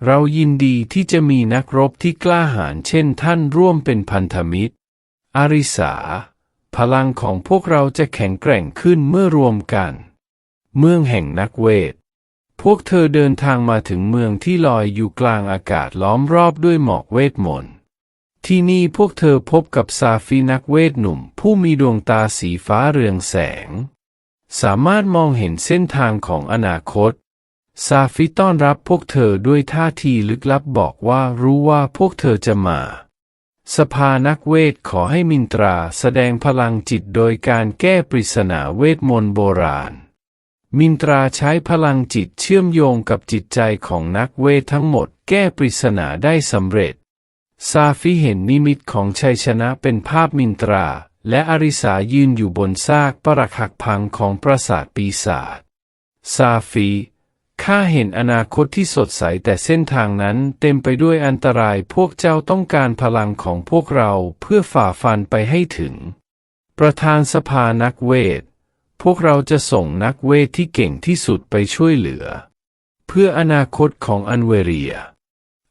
เรายินดีที่จะมีนักรบที่กล้าหาญเช่นท่านร่วมเป็นพันธมิตร อาริสา พลังของพวกเราจะแข็งแกร่งขึ้นเมื่อรวมกัน เมืองแห่งนักเวท พวกเธอเดินทางมาถึงเมืองที่ลอยอยู่กลางอากาศล้อมรอบด้วยหมอกเวทมนต์ ที่นี่พวกเธอพบกับซาฟีนักเวทหนุ่มผู้มีดวงตาสีฟ้าเรืองแสง สามารถมองเห็นเส้นทางของอนาคตซาฟิต้อนรับพวกเธอด้วยท่าทีลึกลับบอกว่ารู้ว่าพวกเธอจะมาสภานักเวทขอให้มินตราแสดงพลังจิตโดยการแก้ปริศนาเวทมนต์โบราณมินตราใช้พลังจิตเชื่อมโยงกับจิตใจของนักเวททั้งหมดแก้ปริศนาได้สำเร็จซาฟิเห็นนิมิตของชัยชนะเป็นภาพมินตราและอาริสายืนอยู่บนซากปรักหักพังของปราสาทปีศาจซาฟิข้าเห็นอนาคตที่สดใสแต่เส้นทางนั้นเต็มไปด้วยอันตรายพวกเจ้าต้องการพลังของพวกเราเพื่อฝ่าฟันไปให้ถึงประธานสภานักเวทพวกเราจะส่งนักเวทที่เก่งที่สุดไปช่วยเหลือเพื่ออนาคตของอันเวเรีย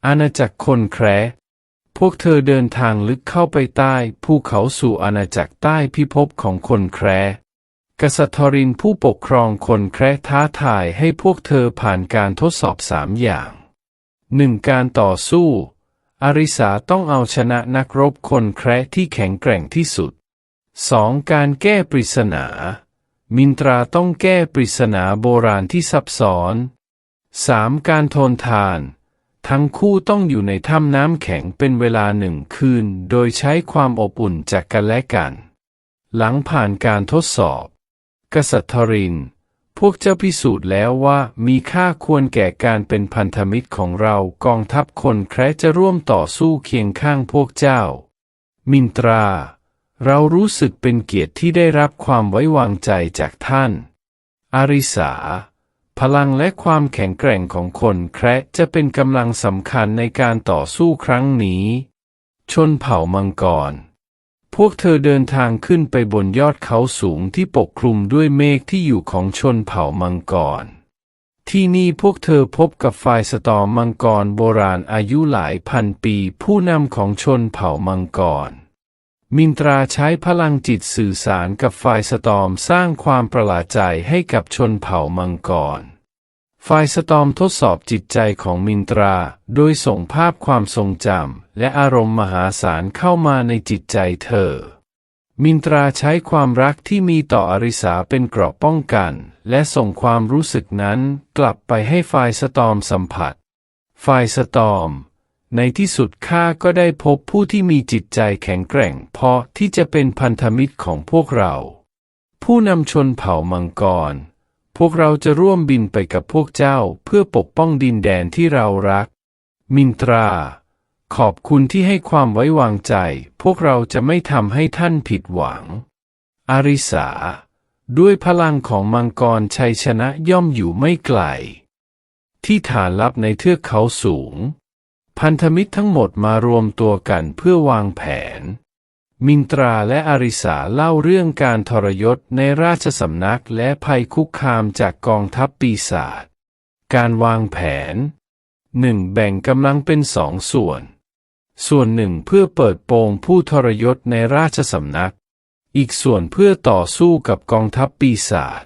อาณาจักรคนแคระพวกเธอเดินทางลึกเข้าไปใต้ภูเขาสู่อาณาจักรใต้พิภพของคนแคระกษัตรินผู้ปกครองคนแคระท้าทายให้พวกเธอผ่านการทดสอบ3 อย่าง 1. การต่อสู้อาริสาต้องเอาชนะนักรบคนแคระที่แข็งแกร่งที่สุด 2. การแก้ปริศนามินตราต้องแก้ปริศนาโบราณที่ซับซ้อน 3. การทนทานทั้งคู่ต้องอยู่ในถ้ำน้ำแข็งเป็นเวลา1 คืนโดยใช้ความอบอุ่นจากกันและกันหลังผ่านการทดสอบกษัตรินพวกเจ้าพิสูจน์แล้วว่ามีค่าควรแก่การเป็นพันธมิตรของเรากองทัพคนแคระจะร่วมต่อสู้เคียงข้างพวกเจ้ามินตราเรารู้สึกเป็นเกียรติที่ได้รับความไว้วางใจจากท่านอาริสาพลังและความแข็งแกร่งของคนแคระจะเป็นกำลังสำคัญในการต่อสู้ครั้งนี้ชนเผ่ามังกรพวกเธอเดินทางขึ้นไปบนยอดเขาสูงที่ปกคลุมด้วยเมฆที่อยู่ของชนเผ่ามังกรที่นี่พวกเธอพบกับไฟสตอร์มมังกรโบราณอายุหลายพันปีผู้นำของชนเผ่ามังกรมินตราใช้พลังจิตสื่อสารกับไฟสตอร์มสร้างความประหลาดใจให้กับชนเผ่ามังกรไฟสตอร์มทดสอบจิตใจของมินตราโดยส่งภาพความทรงจำและอารมณ์มหาศาลเข้ามาในจิตใจเธอมินตราใช้ความรักที่มีต่ออาริสาเป็นเกราะป้องกันและส่งความรู้สึกนั้นกลับไปให้ไฟสตอร์มสัมผัสไฟสตอร์มในที่สุดข้าก็ได้พบผู้ที่มีจิตใจแข็งแกร่งพอที่จะเป็นพันธมิตรของพวกเราผู้นำชนเผ่ามังกรพวกเราจะร่วมบินไปกับพวกเจ้าเพื่อปกป้องดินแดนที่เรารักมินตราขอบคุณที่ให้ความไว้วางใจพวกเราจะไม่ทำให้ท่านผิดหวังอาริสาด้วยพลังของมังกรชัยชนะย่อมอยู่ไม่ไกลที่ฐานลับในเทือกเขาสูงพันธมิตรทั้งหมดมารวมตัวกันเพื่อวางแผนมินตราและอาริสาเล่าเรื่องการทรยศในราชสำนักและภัยคุกคามจากกองทัพปีศาจการวางแผน 1. แบ่งกำลังเป็น2 ส่วนหนึ่งเพื่อเปิดโปงผู้ทรยศในราชสำนักอีกส่วนเพื่อต่อสู้กับกองทัพปีศาจ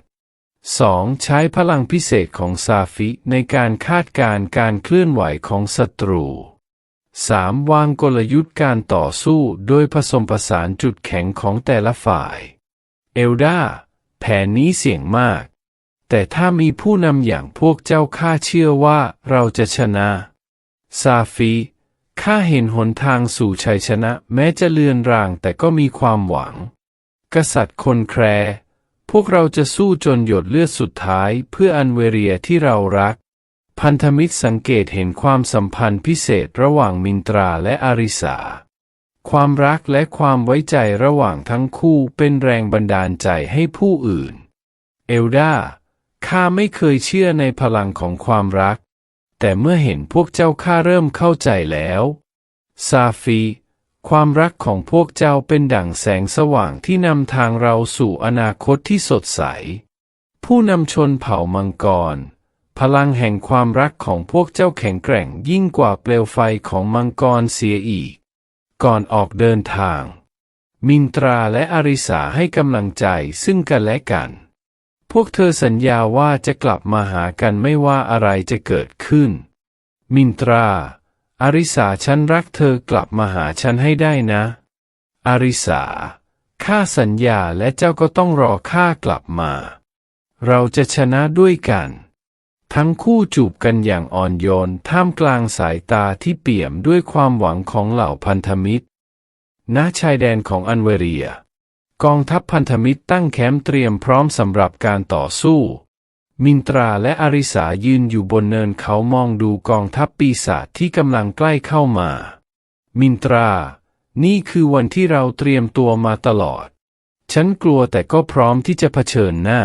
2. ใช้พลังพิเศษของซาฟิในการคาดการณ์การเคลื่อนไหวของศัตรู 3. วางกลยุทธ์การต่อสู้โดยผสมผสานจุดแข็งของแต่ละฝ่ายเอลดาแผนนี้เสี่ยงมากแต่ถ้ามีผู้นำอย่างพวกเจ้าข้าเชื่อว่าเราจะชนะซาฟิข้าเห็นหนทางสู่ชัยชนะแม้จะเลือนรางแต่ก็มีความหวังกษัตริย์คนแคระพวกเราจะสู้จนหยดเลือดสุดท้ายเพื่ออันเวเรียที่เรารักพันธมิตรสังเกตเห็นความสัมพันธ์พิเศษระหว่างมินตราและอาริสาความรักและความไว้ใจระหว่างทั้งคู่เป็นแรงบันดาลใจให้ผู้อื่นเอลดาข้าไม่เคยเชื่อในพลังของความรักแต่เมื่อเห็นพวกเจ้าข้าเริ่มเข้าใจแล้วซาฟิความรักของพวกเจ้าเป็นดั่งแสงสว่างที่นำทางเราสู่อนาคตที่สดใสผู้นำชนเผ่ามังกรพลังแห่งความรักของพวกเจ้าแข็งแกร่งยิ่งกว่าเปลวไฟของมังกรเสียอีกก่อนออกเดินทางมินตราและอาริสาให้กำลังใจซึ่งกันและกันพวกเธอสัญญาว่าจะกลับมาหากันไม่ว่าอะไรจะเกิดขึ้นมินตราอาริสาฉันรักเธอกลับมาหาฉันให้ได้นะอาริสาข้าสัญญาและเจ้าก็ต้องรอข้ากลับมา เราจะชนะด้วยกันทั้งคู่จูบกันอย่างอ่อนโยนท่ามกลางสายตาที่เปี่ยมด้วยความหวังของเหล่าพันธมิตรณชายแดนของอันเวเรียกองทัพพันธมิตรตั้งแคมป์เตรียมพร้อมสำหรับการต่อสู้มินตราและอาริสายืนอยู่บนเนินเขามองดูกองทัพปีศาจที่กำลังใกล้เข้ามามินตรานี่คือวันที่เราเตรียมตัวมาตลอดฉันกลัวแต่ก็พร้อมที่จะเผชิญหน้า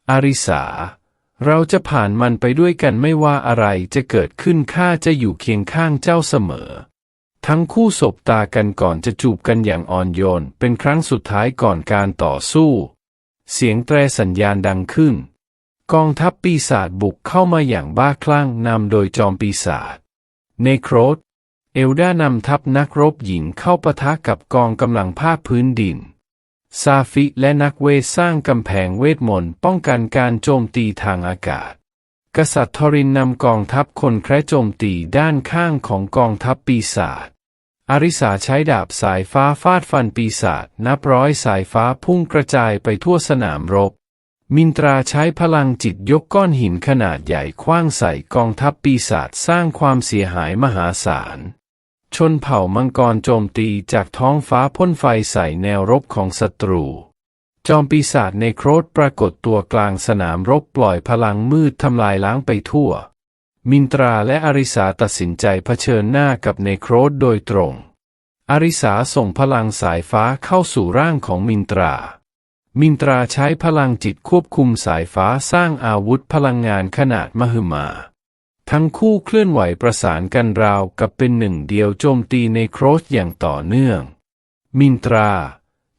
อาริสาเราจะผ่านมันไปด้วยกันไม่ว่าอะไรจะเกิดขึ้นข้าจะอยู่เคียงข้างเจ้าเสมอทั้งคู่สบตากันก่อนจะจูบกันอย่างอ่อนโยนเป็นครั้งสุดท้ายก่อนการต่อสู้เสียงแตรสัญญาณดังขึ้นกองทัพปีศาจบุกเข้ามาอย่างบ้าคลั่งนำโดยจอมปีศาจเนโครสเอลดานำทัพนักรบหญิงเข้าปะทะกับกองกำลังภาคพื้นดินซาฟิและนักเวทสร้างกำแพงเวทมนต์ป้องกันการโจมตีทางอากาศกษัตริย์ทอรินนำกองทัพคนแคระโจมตีด้านข้างของกองทัพปีศาจอาริสาใช้ดาบสายฟ้าฟาดฟันปีศาจนับร้อยสายฟ้าพุ่งกระจายไปทั่วสนามรบมินตราใช้พลังจิตยกก้อนหินขนาดใหญ่ขว้างใส่กองทัพปีศาจสร้างความเสียหายมหาศาลชนเผ่ามังกรโจมตีจากท้องฟ้าพ่นไฟใส่แนวรบของศัตรูจอมปีศาจเนโครสปรากฏตัวกลางสนามรบปล่อยพลังมืดทำลายล้างไปทั่วมินตราและอาริสาตัดสินใจเผชิญหน้ากับเนโครสโดยตรงอาริสาส่งพลังสายฟ้าเข้าสู่ร่างของมินตราใช้พลังจิตควบคุมสายฟ้าสร้างอาวุธพลังงานขนาดมหึมาทั้งคู่เคลื่อนไหวประสานกันราวกับเป็นหนึ่งเดียวโจมตีเนโครสอย่างต่อเนื่องมินตรา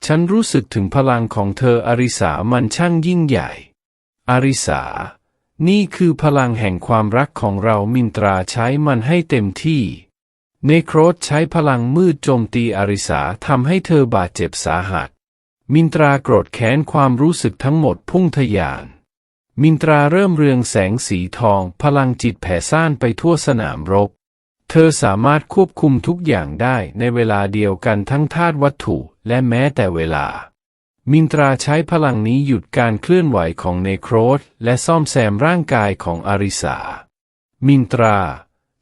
ฉันรู้สึกถึงพลังของเธออาริสามันช่างยิ่งใหญ่อาริสานี่คือพลังแห่งความรักของเรามินตราใช้มันให้เต็มที่เนโครสใช้พลังมืดโจมตีอาริสาทำให้เธอบาดเจ็บสาหัสมินตราโกรธแค้นความรู้สึกทั้งหมดพุ่งทะยานมินตราเริ่มเรืองแสงสีทองพลังจิตแผ่ซ่านไปทั่วสนามรบเธอสามารถควบคุมทุกอย่างได้ในเวลาเดียวกันทั้งธาตุวัตถุและแม้แต่เวลามินตราใช้พลังนี้หยุดการเคลื่อนไหวของเนโครสและซ่อมแซมร่างกายของอาริสามินตรา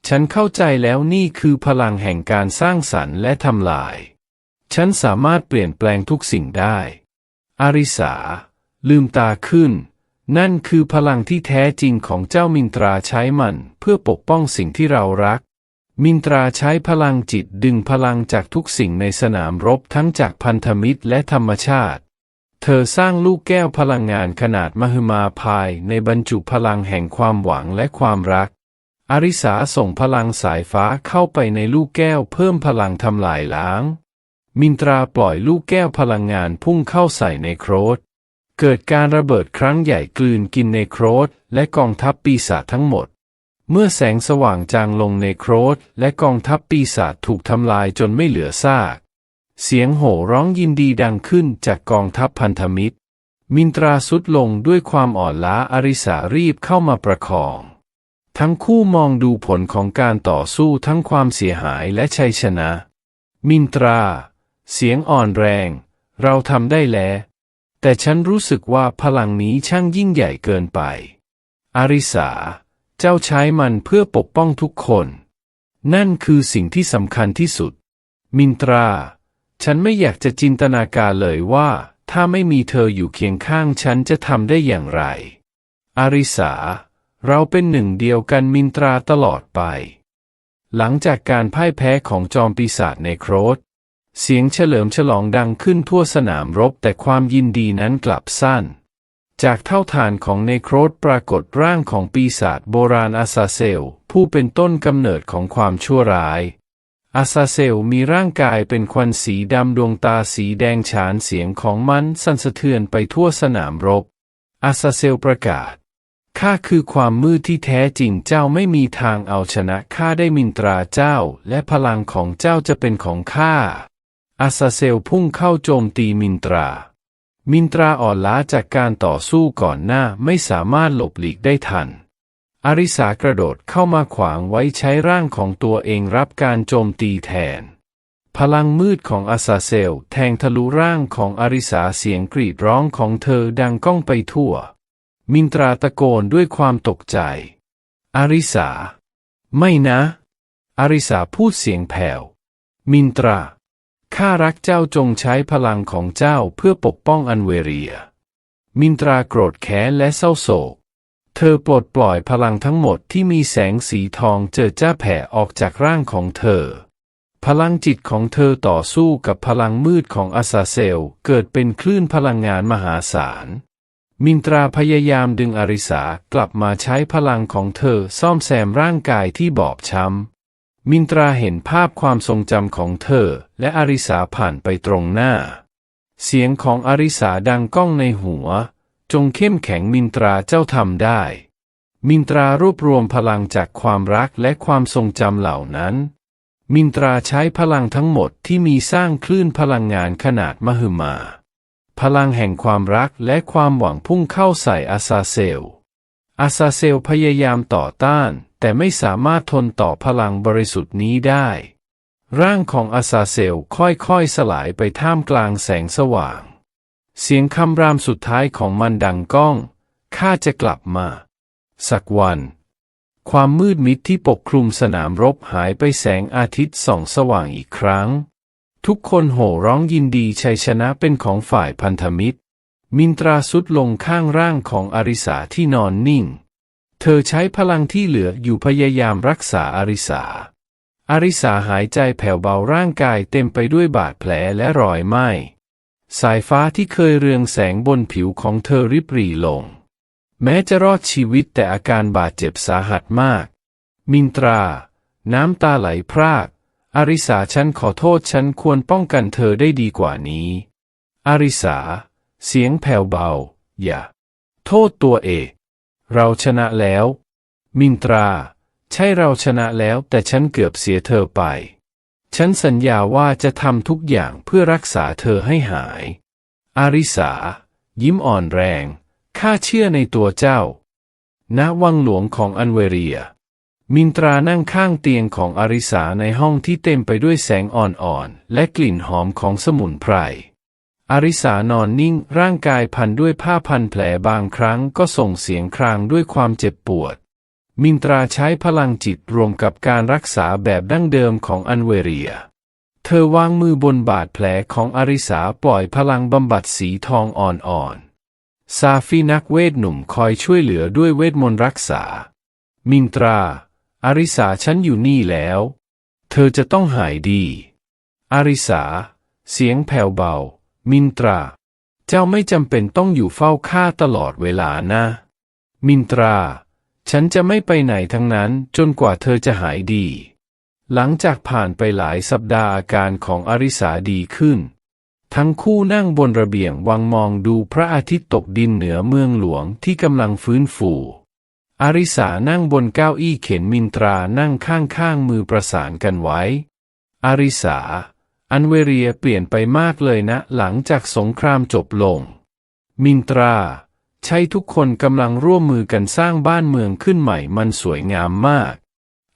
ฉันเข้าใจแล้วนี่คือพลังแห่งการสร้างสรรค์และทำลายฉันสามารถเปลี่ยนแปลงทุกสิ่งได้อาริสาลืมตาขึ้นนั่นคือพลังที่แท้จริงของเจ้ามินตราใช้มันเพื่อปกป้องสิ่งที่เรารักมินตราใช้พลังจิตดึงพลังจากทุกสิ่งในสนามรบทั้งจากพันธมิตรและธรรมชาติเธอสร้างลูกแก้วพลังงานขนาดมหึมาภายในบรรจุพลังแห่งความหวังและความรักอาริสาส่งพลังสายฟ้าเข้าไปในลูกแก้วเพิ่มพลังทำลายล้างมินตราปล่อยลูกแก้วพลังงานพุ่งเข้าใส่เนโครสเกิดการระเบิดครั้งใหญ่กลืนกินเนโครสและกองทัพปีศาจทั้งหมดเมื่อแสงสว่างจางลงเนโครสและกองทัพปีศาจถูกทำลายจนไม่เหลือซากเสียงโห่ร้องยินดีดังขึ้นจากกองทัพพันธมิตรมินตราสุดลงด้วยความอ่อนล้าอาริสารีบเข้ามาประคองทั้งคู่มองดูผลของการต่อสู้ทั้งความเสียหายและชัยชนะมินตราเสียงอ่อนแรงเราทำได้แล้วแต่ฉันรู้สึกว่าพลังนี้ช่างยิ่งใหญ่เกินไปอาริสาเจ้าใช้มันเพื่อปกป้องทุกคนนั่นคือสิ่งที่สำคัญที่สุดมินตราฉันไม่อยากจะจินตนาการเลยว่าถ้าไม่มีเธออยู่เคียงข้างฉันจะทำได้อย่างไรอาริสาเราเป็นหนึ่งเดียวกันมินตราตลอดไปหลังจากการพ่ายแพ้ของจอมปีศาจเนโครสเสียงเฉลิมฉลองดังขึ้นทั่วสนามรบแต่ความยินดีนั้นกลับสั้นจากเท่าฐานของเนโครสปรากฏร่างของปีศาจโบราณอาซาเซลผู้เป็นต้นกำเนิดของความชั่วร้ายอาซาเซลมีร่างกายเป็นควันสีดำดวงตาสีแดงฉานเสียงของมันสั่นสะเทือนไปทั่วสนามรบอาซาเซลประกาศข้าคือความมืดที่แท้จริงเจ้าไม่มีทางเอาชนะข้าได้มินตราเจ้าและพลังของเจ้าจะเป็นของข้าอาซาเซลพุ่งเข้าโจมตีมินตราอ่อนล้าจากการต่อสู้ก่อนหน้าไม่สามารถหลบหลีกได้ทันอาริสากระโดดเข้ามาขวางไว้ใช้ร่างของตัวเองรับการโจมตีแทนพลังมืดของอาซาเซลแทงทะลุร่างของอาริสาเสียงกรีดร้องของเธอดังก้องไปทั่ว มินตราตะโกนด้วยความตกใจอาริสาไม่นะอาริสาพูดเสียงแผ่วมินตราข้ารักเจ้าจงใช้พลังของเจ้าเพื่อปกป้องอันเวเรียมินตราโกรธแค้นและเศร้าโศกเธอปลดปล่อยพลังทั้งหมดที่มีแสงสีทองเจิดจ้าแผ่ออกจากร่างของเธอพลังจิตของเธอต่อสู้กับพลังมืดของอาซาเซลเกิดเป็นคลื่นพลังงานมหาศาลมินตราพยายามดึงอาริสากลับมาใช้พลังของเธอซ่อมแซมร่างกายที่บอบช้ำมินตราเห็นภาพความทรงจำของเธอและอาริสาผ่านไปตรงหน้าเสียงของอาริสาดังก้องในหัวจงเข้มแข็งมินตราเจ้าทำได้มินตรารวบรวมพลังจากความรักและความทรงจำเหล่านั้นมินตราใช้พลังทั้งหมดที่มีสร้างคลื่นพลังงานขนาดมหึมาพลังแห่งความรักและความหวังพุ่งเข้าใส่อาซาเซลอาซาเซลพยายามต่อต้านแต่ไม่สามารถทนต่อพลังบริสุทธิ์นี้ได้ร่างของอาซาเซลค่อยๆสลายไปท่ามกลางแสงสว่างเสียงคำรามสุดท้ายของมันดังก้องข้าจะกลับมาสักวันความมืดมิดที่ปกคลุมสนามรบหายไปแสงอาทิตย์ส่องสว่างอีกครั้งทุกคนโห่ร้องยินดีชัยชนะเป็นของฝ่ายพันธมิตรมินตราสุดลงข้างร่างของอาริสาที่นอนนิ่งเธอใช้พลังที่เหลืออยู่พยายามรักษาอาริสาอาริสาหายใจแผ่วเบาร่างกายเต็มไปด้วยบาดแผลและรอยไหม้สายฟ้าที่เคยเรืองแสงบนผิวของเธอริบหรี่ลงแม้จะรอดชีวิตแต่อาการบาดเจ็บสาหัสมากมินตราน้ำตาไหลพรากอาริสาฉันขอโทษฉันควรป้องกันเธอได้ดีกว่านี้อาริสาเสียงแผ่วเบาอย่าโทษตัวเองเราชนะแล้วมินตราใช่เราชนะแล้วแต่ฉันเกือบเสียเธอไปฉันสัญญาว่าจะทำทุกอย่างเพื่อรักษาเธอให้หายอาริสายิ้มอ่อนแรงข้าเชื่อในตัวเจ้าณวังหลวงของอันเวเรียมินตรานั่งข้างเตียงของอาริสาในห้องที่เต็มไปด้วยแสงอ่อนๆและกลิ่นหอมของสมุนไพรอาริสานอนนิ่งร่างกายพันด้วยผ้าพันแผลบางครั้งก็ส่งเสียงครางด้วยความเจ็บปวดมินตราใช้พลังจิตรวมกับการรักษาแบบดั้งเดิมของอันเวเรียเธอวางมือบนบาดแผลของอาริสาปล่อยพลังบำบัดสีทองอ่อนๆซาฟีนักเวทหนุ่มคอยช่วยเหลือด้วยเวทมนต์รักษามินตราอาริสาฉันอยู่นี่แล้วเธอจะต้องหายดีอาริสาเสียงแผ่วเบามินตราเจ้าไม่จำเป็นต้องอยู่เฝ้าข้าตลอดเวลานะมินตราฉันจะไม่ไปไหนทั้งนั้นจนกว่าเธอจะหายดีหลังจากผ่านไปหลายสัปดาห์อาการของอาริสาดีขึ้นทั้งคู่นั่งบนระเบียงวังมองดูพระอาทิตย์ตกดินเหนือเมืองหลวงที่กำลังฟื้นฟูอาริสานั่งบนเก้าอี้เข็นมินตรานั่งข้างๆมือประสานกันไว้อาริสาอันเวเรียเปลี่ยนไปมากเลยนะหลังจากสงครามจบลงมินตราใช่ทุกคนกำลังร่วมมือกันสร้างบ้านเมืองขึ้นใหม่มันสวยงามมาก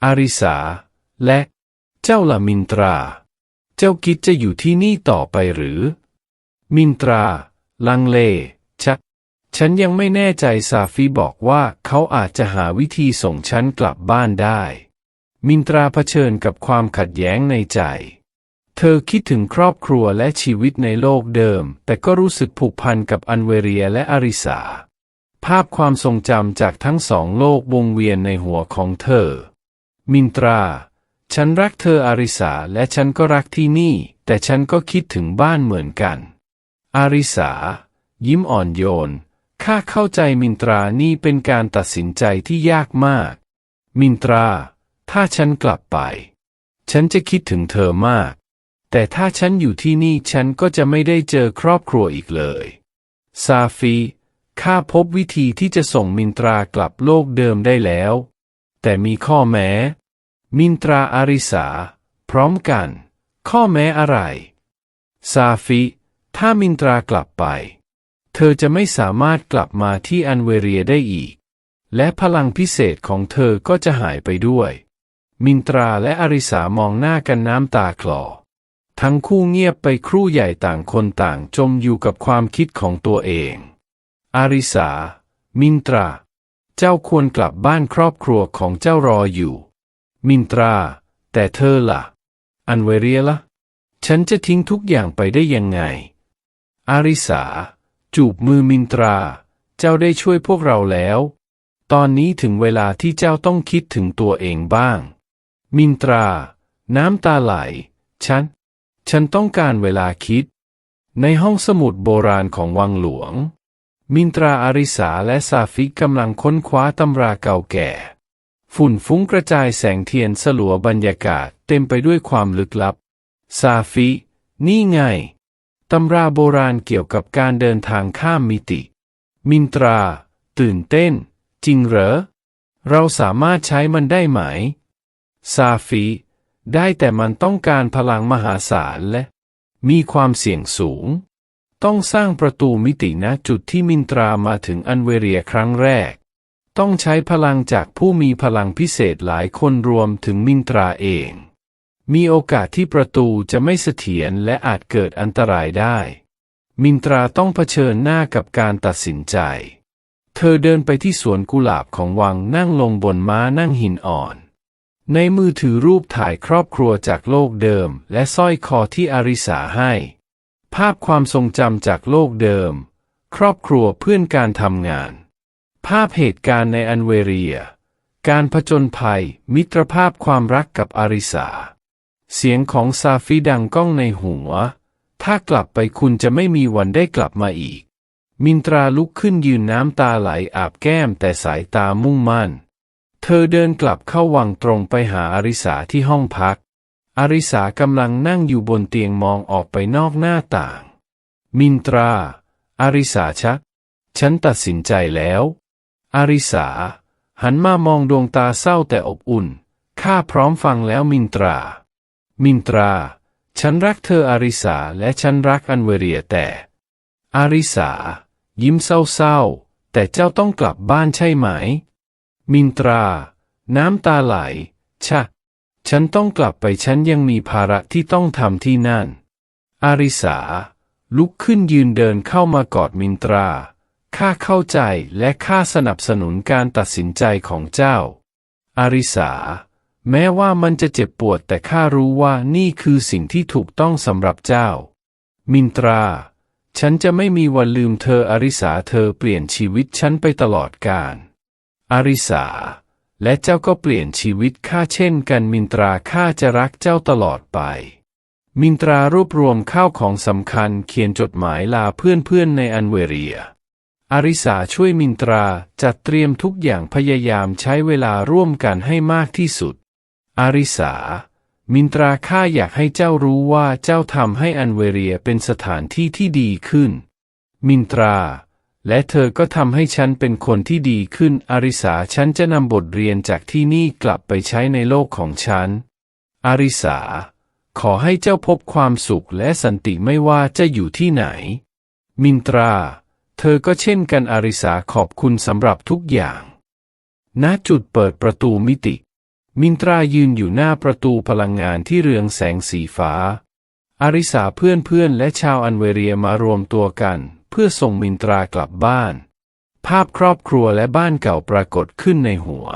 อาริสาและเจ้าล่ะมินตราเจ้าคิดจะอยู่ที่นี่ต่อไปหรือมินตราลังเลฉันยังไม่แน่ใจซาฟีบอกว่าเขาอาจจะหาวิธีส่งฉันกลับบ้านได้มินตราเผชิญกับความขัดแย้งในใจเธอคิดถึงครอบครัวและชีวิตในโลกเดิมแต่ก็รู้สึกผูกพันกับอันเวเรียและอาริสาภาพความทรงจำจากทั้งสองโลกวงเวียนในหัวของเธอมินตราฉันรักเธออาริสาและฉันก็รักที่นี่แต่ฉันก็คิดถึงบ้านเหมือนกันอาริสายิ้มอ่อนโยนข้าเข้าใจมินตรานี่เป็นการตัดสินใจที่ยากมากมินตราถ้าฉันกลับไปฉันจะคิดถึงเธอมากแต่ถ้าฉันอยู่ที่นี่ฉันก็จะไม่ได้เจอครอบครัวอีกเลยซาฟีข้าพบวิธีที่จะส่งมินตรากลับโลกเดิมได้แล้วแต่มีข้อแม้มินตราอาริสาพร้อมกันข้อแม้อะไรซาฟีถ้ามินตรากลับไปเธอจะไม่สามารถกลับมาที่อันเวเรียได้อีกและพลังพิเศษของเธอก็จะหายไปด้วยมินตราและอาริสามองหน้ากันน้ำตาคลอทั้งคู่เงียบไปครู่ใหญ่ต่างคนต่างจมอยู่กับความคิดของตัวเองอาริสา มินตราเจ้าควรกลับบ้านครอบครัวของเจ้ารออยู่มินตราแต่เธอล่ะอันเวเรียล่ะฉันจะทิ้งทุกอย่างไปได้ยังไงอาริสาจูบมือมินตราเจ้าได้ช่วยพวกเราแล้วตอนนี้ถึงเวลาที่เจ้าต้องคิดถึงตัวเองบ้างมินตราน้ำตาไหลฉันต้องการเวลาคิดในห้องสมุดโบราณของวังหลวงมินตราอาริสาและซาฟิกำลังค้นคว้าตำราเก่าแก่ฝุ่นฟุ้งกระจายแสงเทียนสลัวบรรยากาศเต็มไปด้วยความลึกลับซาฟินี่ไงตำราโบราณเกี่ยวกับการเดินทางข้ามมิติมินตราตื่นเต้นจริงเหรอเราสามารถใช้มันได้ไหมซาฟิได้แต่มันต้องการพลังมหาศาลและมีความเสี่ยงสูงต้องสร้างประตูมิติณจุดที่มินตรามาถึงอันเวเรียครั้งแรกต้องใช้พลังจากผู้มีพลังพิเศษหลายคนรวมถึงมินตราเองมีโอกาสที่ประตูจะไม่เสถียรและอาจเกิดอันตรายได้มินตราต้องเผชิญหน้ากับการตัดสินใจเธอเดินไปที่สวนกุหลาบของวังนั่งลงบนม้านั่งหินอ่อนในมือถือรูปถ่ายครอบครัวจากโลกเดิมและสร้อยคอที่อาริสาให้ภาพความทรงจำจากโลกเดิมครอบครัวเพื่อนการทำงานภาพเหตุการณ์ในอันเวเรียการผจญภัยมิตรภาพความรักกับอาริสาเสียงของซาฟิดังก้องในหัวถ้ากลับไปคุณจะไม่มีวันได้กลับมาอีกมินตราลุกขึ้นยืนน้ำตาไหลอาบแก้มแต่สายตามุ่งมั่นเธอเดินกลับเข้าวังตรงไปหาอาริสาที่ห้องพักอาริสากำลังนั่งอยู่บนเตียงมองออกไปนอกหน้าต่างมินตราอาริสาฉันตัดสินใจแล้วอาริสาหันมามองดวงตาเศร้าแต่อบอุ่นข้าพร้อมฟังแล้วมินตราฉันรักเธออาริสาและฉันรักอันเวเรียแต่อาริสายิ้มเศร้าๆแต่เจ้าต้องกลับบ้านใช่ไหมมินตราน้ำตาไหลฉันต้องกลับไปฉันยังมีภาระที่ต้องทำที่นั่นอาริสาลุกขึ้นยืนเดินเข้ามากอดมินตราข้าเข้าใจและข้าสนับสนุนการตัดสินใจของเจ้าอาริสาแม้ว่ามันจะเจ็บปวดแต่ข้ารู้ว่านี่คือสิ่งที่ถูกต้องสำหรับเจ้ามินตราฉันจะไม่มีวันลืมเธออาริสาเธอเปลี่ยนชีวิตฉันไปตลอดกาลอาริสาและเจ้าก็เปลี่ยนชีวิตข้าเช่นกันมินตราข้าจะรักเจ้าตลอดไปมินตรารวบรวมข้าวของสำคัญเขียนจดหมายลาเพื่อนๆในอันเวเรียอาริสาช่วยมินตราจัดเตรียมทุกอย่างพยายามใช้เวลาร่วมกันให้มากที่สุดอาริสามินตราข้าอยากให้เจ้ารู้ว่าเจ้าทำให้อันเวเรียเป็นสถานที่ที่ดีขึ้นมินตราและเธอก็ทำให้ฉันเป็นคนที่ดีขึ้นอาริสาฉันจะนำบทเรียนจากที่นี่กลับไปใช้ในโลกของฉันอาริสาขอให้เจ้าพบความสุขและสันติไม่ว่าจะอยู่ที่ไหนมินตราเธอก็เช่นกันอาริสาขอบคุณสำหรับทุกอย่างณจุดเปิดประตูมิติมินตรายืนอยู่หน้าประตูพลังงานที่เรืองแสงสีฟ้าอาริสาเพื่อนและชาวอันเวเรียมารวมตัวกันเพื่อส่งมินตรากลับบ้านภาพครอบครัวและบ้านเก่าปรากฏขึ้นในหัว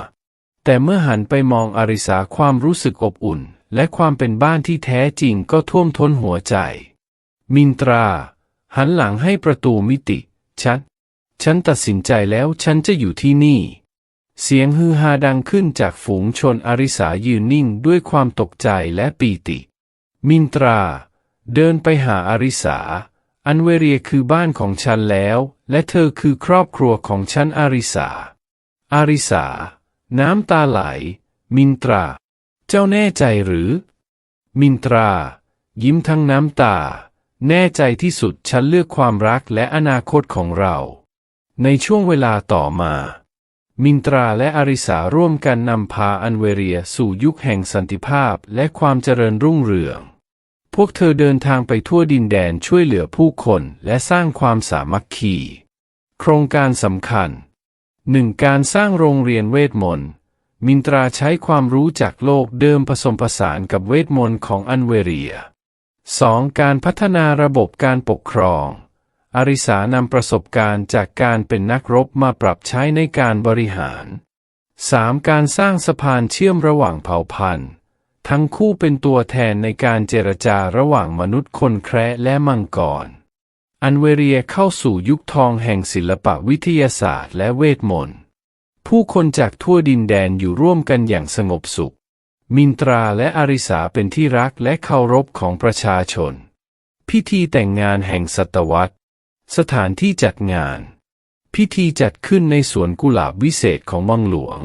แต่เมื่อหันไปมองอาริสาความรู้สึกอบอุ่นและความเป็นบ้านที่แท้จริงก็ท่วมท้นหัวใจมินตราหันหลังให้ประตูมิติฉันตัดสินใจแล้วฉันจะอยู่ที่นี่เสียงฮือฮาดังขึ้นจากฝูงชนอาริสายืนนิ่งด้วยความตกใจและปีติมินตราเดินไปหาอาริสาอันเวเรียคือบ้านของฉันแล้วและเธอคือครอบครัวของฉันอาริสาน้ำตาไหลมินตราเจ้าแน่ใจหรือมินตรายิ้มทั้งน้ำตาแน่ใจที่สุดฉันเลือกความรักและอนาคตของเราในช่วงเวลาต่อมามินตราและอาริสาร่วมกันนำพาอันเวเรียสู่ยุคแห่งสันติภาพและความเจริญรุ่งเรืองพวกเธอเดินทางไปทั่วดินแดนช่วยเหลือผู้คนและสร้างความสามัคคีโครงการสำคัญ 1. การสร้างโรงเรียนเวทมนต์มินตราใช้ความรู้จากโลกเดิมผสมผสานกับเวทมนต์ของอันเวเรีย 2. การพัฒนาระบบการปกครอง อาริสานำประสบการณ์จากการเป็นนักรบมาปรับใช้ในการบริหาร 3. การสร้างสะพานเชื่อมระหว่างเผ่าพันธุ์ทั้งคู่เป็นตัวแทนในการเจรจาระหว่างมนุษย์คนแคระและมังกร อันเวเรียเข้าสู่ยุคทองแห่งศิลปวิทยาศาสตร์และเวทมนต์ผู้คนจากทั่วดินแดนอยู่ร่วมกันอย่างสงบสุขมินตราและอาริสาเป็นที่รักและเคารพของประชาชนพิธีแต่งงานแห่งศตวรรษสถานที่จัดงานพิธีจัดขึ้นในสวนกุหลาบวิเศษของวังหลวง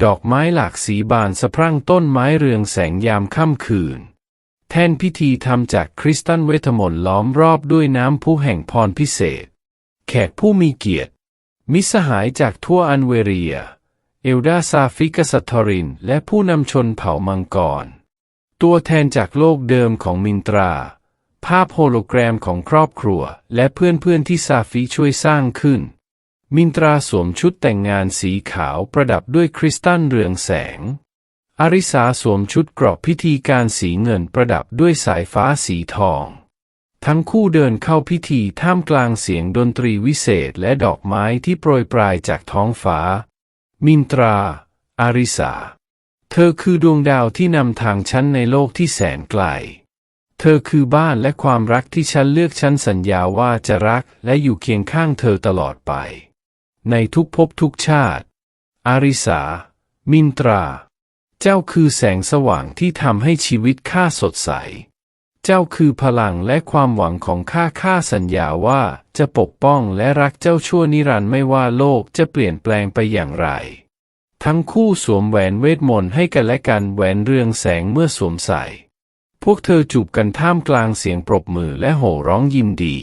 ดอกไม้หลากสีบานสะพรั่งต้นไม้เรืองแสงยามค่ำคืนแท่นพิธีทำจากคริสตัลเวทมนต์ล้อมรอบด้วยน้ำพุแห่งพรพิเศษแขกผู้มีเกียรติมิตรสหายจากทั่วอันเวเรียเอลดาซาฟิกสัตทอรินและผู้นำชนเผ่ามังกรตัวแทนจากโลกเดิมของมินตราภาพโฮโลแกรมของครอบครัวและเพื่อนๆที่ซาฟิช่วยสร้างขึ้นมินตราสวมชุดแต่งงานสีขาวประดับด้วยคริสตัลเรืองแสงอาริสาสวมชุดเกราะพิธีการสีเงินประดับด้วยสายฟ้าสีทองทั้งคู่เดินเข้าพิธีท่ามกลางเสียงดนตรีวิเศษและดอกไม้ที่โปรยปลายจากท้องฟ้ามินตราอาริสาเธอคือดวงดาวที่นำทางฉันในโลกที่แสนไกลเธอคือบ้านและความรักที่ฉันเลือกฉันสัญญาว่าจะรักและอยู่เคียงข้างเธอตลอดไปในทุกภพทุกชาติอาริสามินตราเจ้าคือแสงสว่างที่ทำให้ชีวิตข้าสดใสเจ้าคือพลังและความหวังของข้าสัญญาว่าจะปกป้องและรักเจ้าชั่วนิรันดร์ไม่ว่าโลกจะเปลี่ยนแปลงไปอย่างไรทั้งคู่สวมแหวนเวทมนต์ให้กันและกันแหวนเรืองแสงเมื่อสวมใส่พวกเธอจูบกันท่ามกลางเสียงปรบมือและโห่ร้องยินดี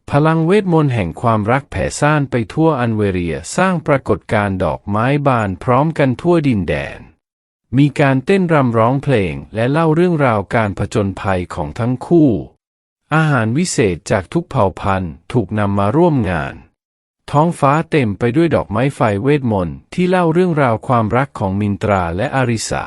พลังเวทมนต์แห่งความรักแผ่ซ่านไปทั่วอันเวเรียสร้างปรากฏการณ์ดอกไม้บานพร้อมกันทั่วดินแดนมีการเต้นรำร้องเพลงและเล่าเรื่องราวการผจญภัยของทั้งคู่อาหารวิเศษจากทุกเผ่าพันธุ์ถูกนำมาร่วมงานท้องฟ้าเต็มไปด้วยดอกไม้ไฟเวทมนต์ที่เล่าเรื่องราวความรักของมินตราและอาริสา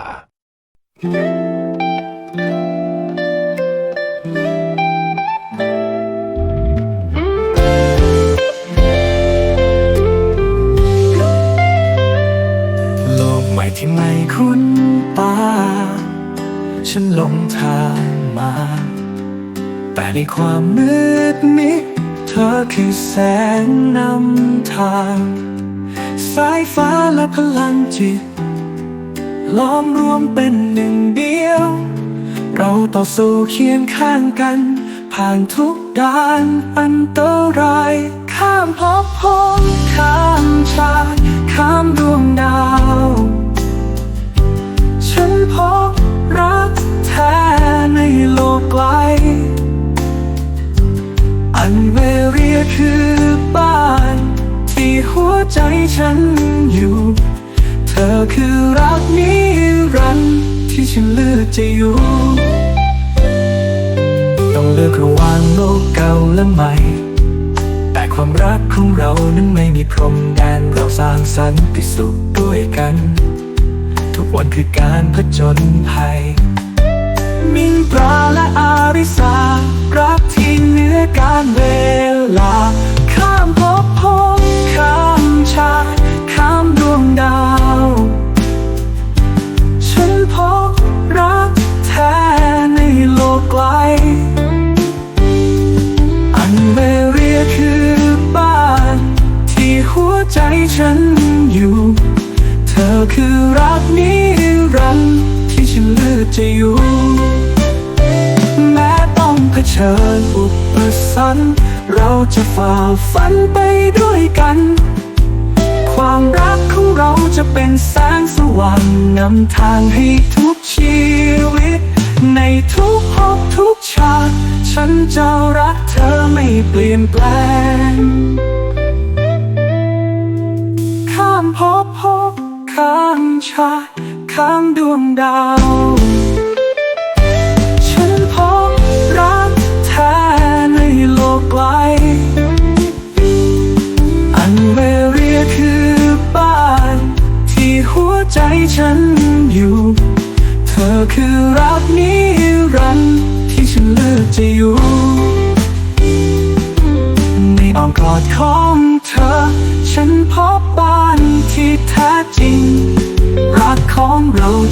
ที่ไม่คุ้นตาฉันหลงทางมาแต่ในความมืดมิดเธอคือแสงนำทางสายฟ้าและพลังจิตล้อมรวมเป็นหนึ่งเดียวเราต่อสู้เคียงข้างกันผ่านทุกด้านอันตรายข้ามภพภูมิข้ามชาติข้ามดวงดาวฉันพบรักแท้ในโลกไกลอันเวเรียคือบ้านที่หัวใจฉันอยู่เธอคือรักนิรันดร์ที่ฉันเลือกจะอยู่ต้องเลือกระหว่างโลกเก่าและใหม่แต่ความรักของเรานั้นไม่มีพรมแดนเราสร้างสรรค์พิสูจน์ด้วยกันทุกวันคือการผจญภัยมินตราและอาริสารักที่เหนือการเวลาข้ามภพภูมิข้ามชาติข้ามดวงดาวฉันพบรักแท้ในโลกไกลอันเวเรียคือบ้านที่หัวใจฉันอยู่เธอคือรักนิรันดร์ที่ฉันเลือกจะอยู่แม้ต้องเผชิญอุปสรรคเราจะฝ่าฟันไปด้วยกันความรักของเราจะเป็นแสงสว่างนำทางให้ทุกชีวิตในทุกภพทุกชาติฉันจะรักเธอไม่เปลี่ยนแปลงข้ามภพข้ามชาติข้ามดวงดาวฉันพบรักแท้ในโลกไกลอันเวเรียคือบ้านที่หัวใจฉันอยู่เธอคือรักนิรันดร์ที่ฉันเลือกจะอยู่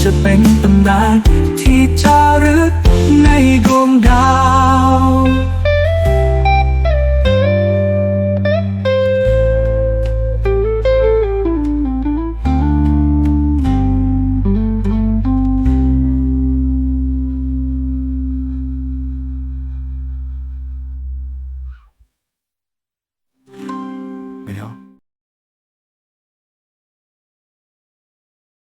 จะเป็นตำนานที่จารึกในดวงดาว没有。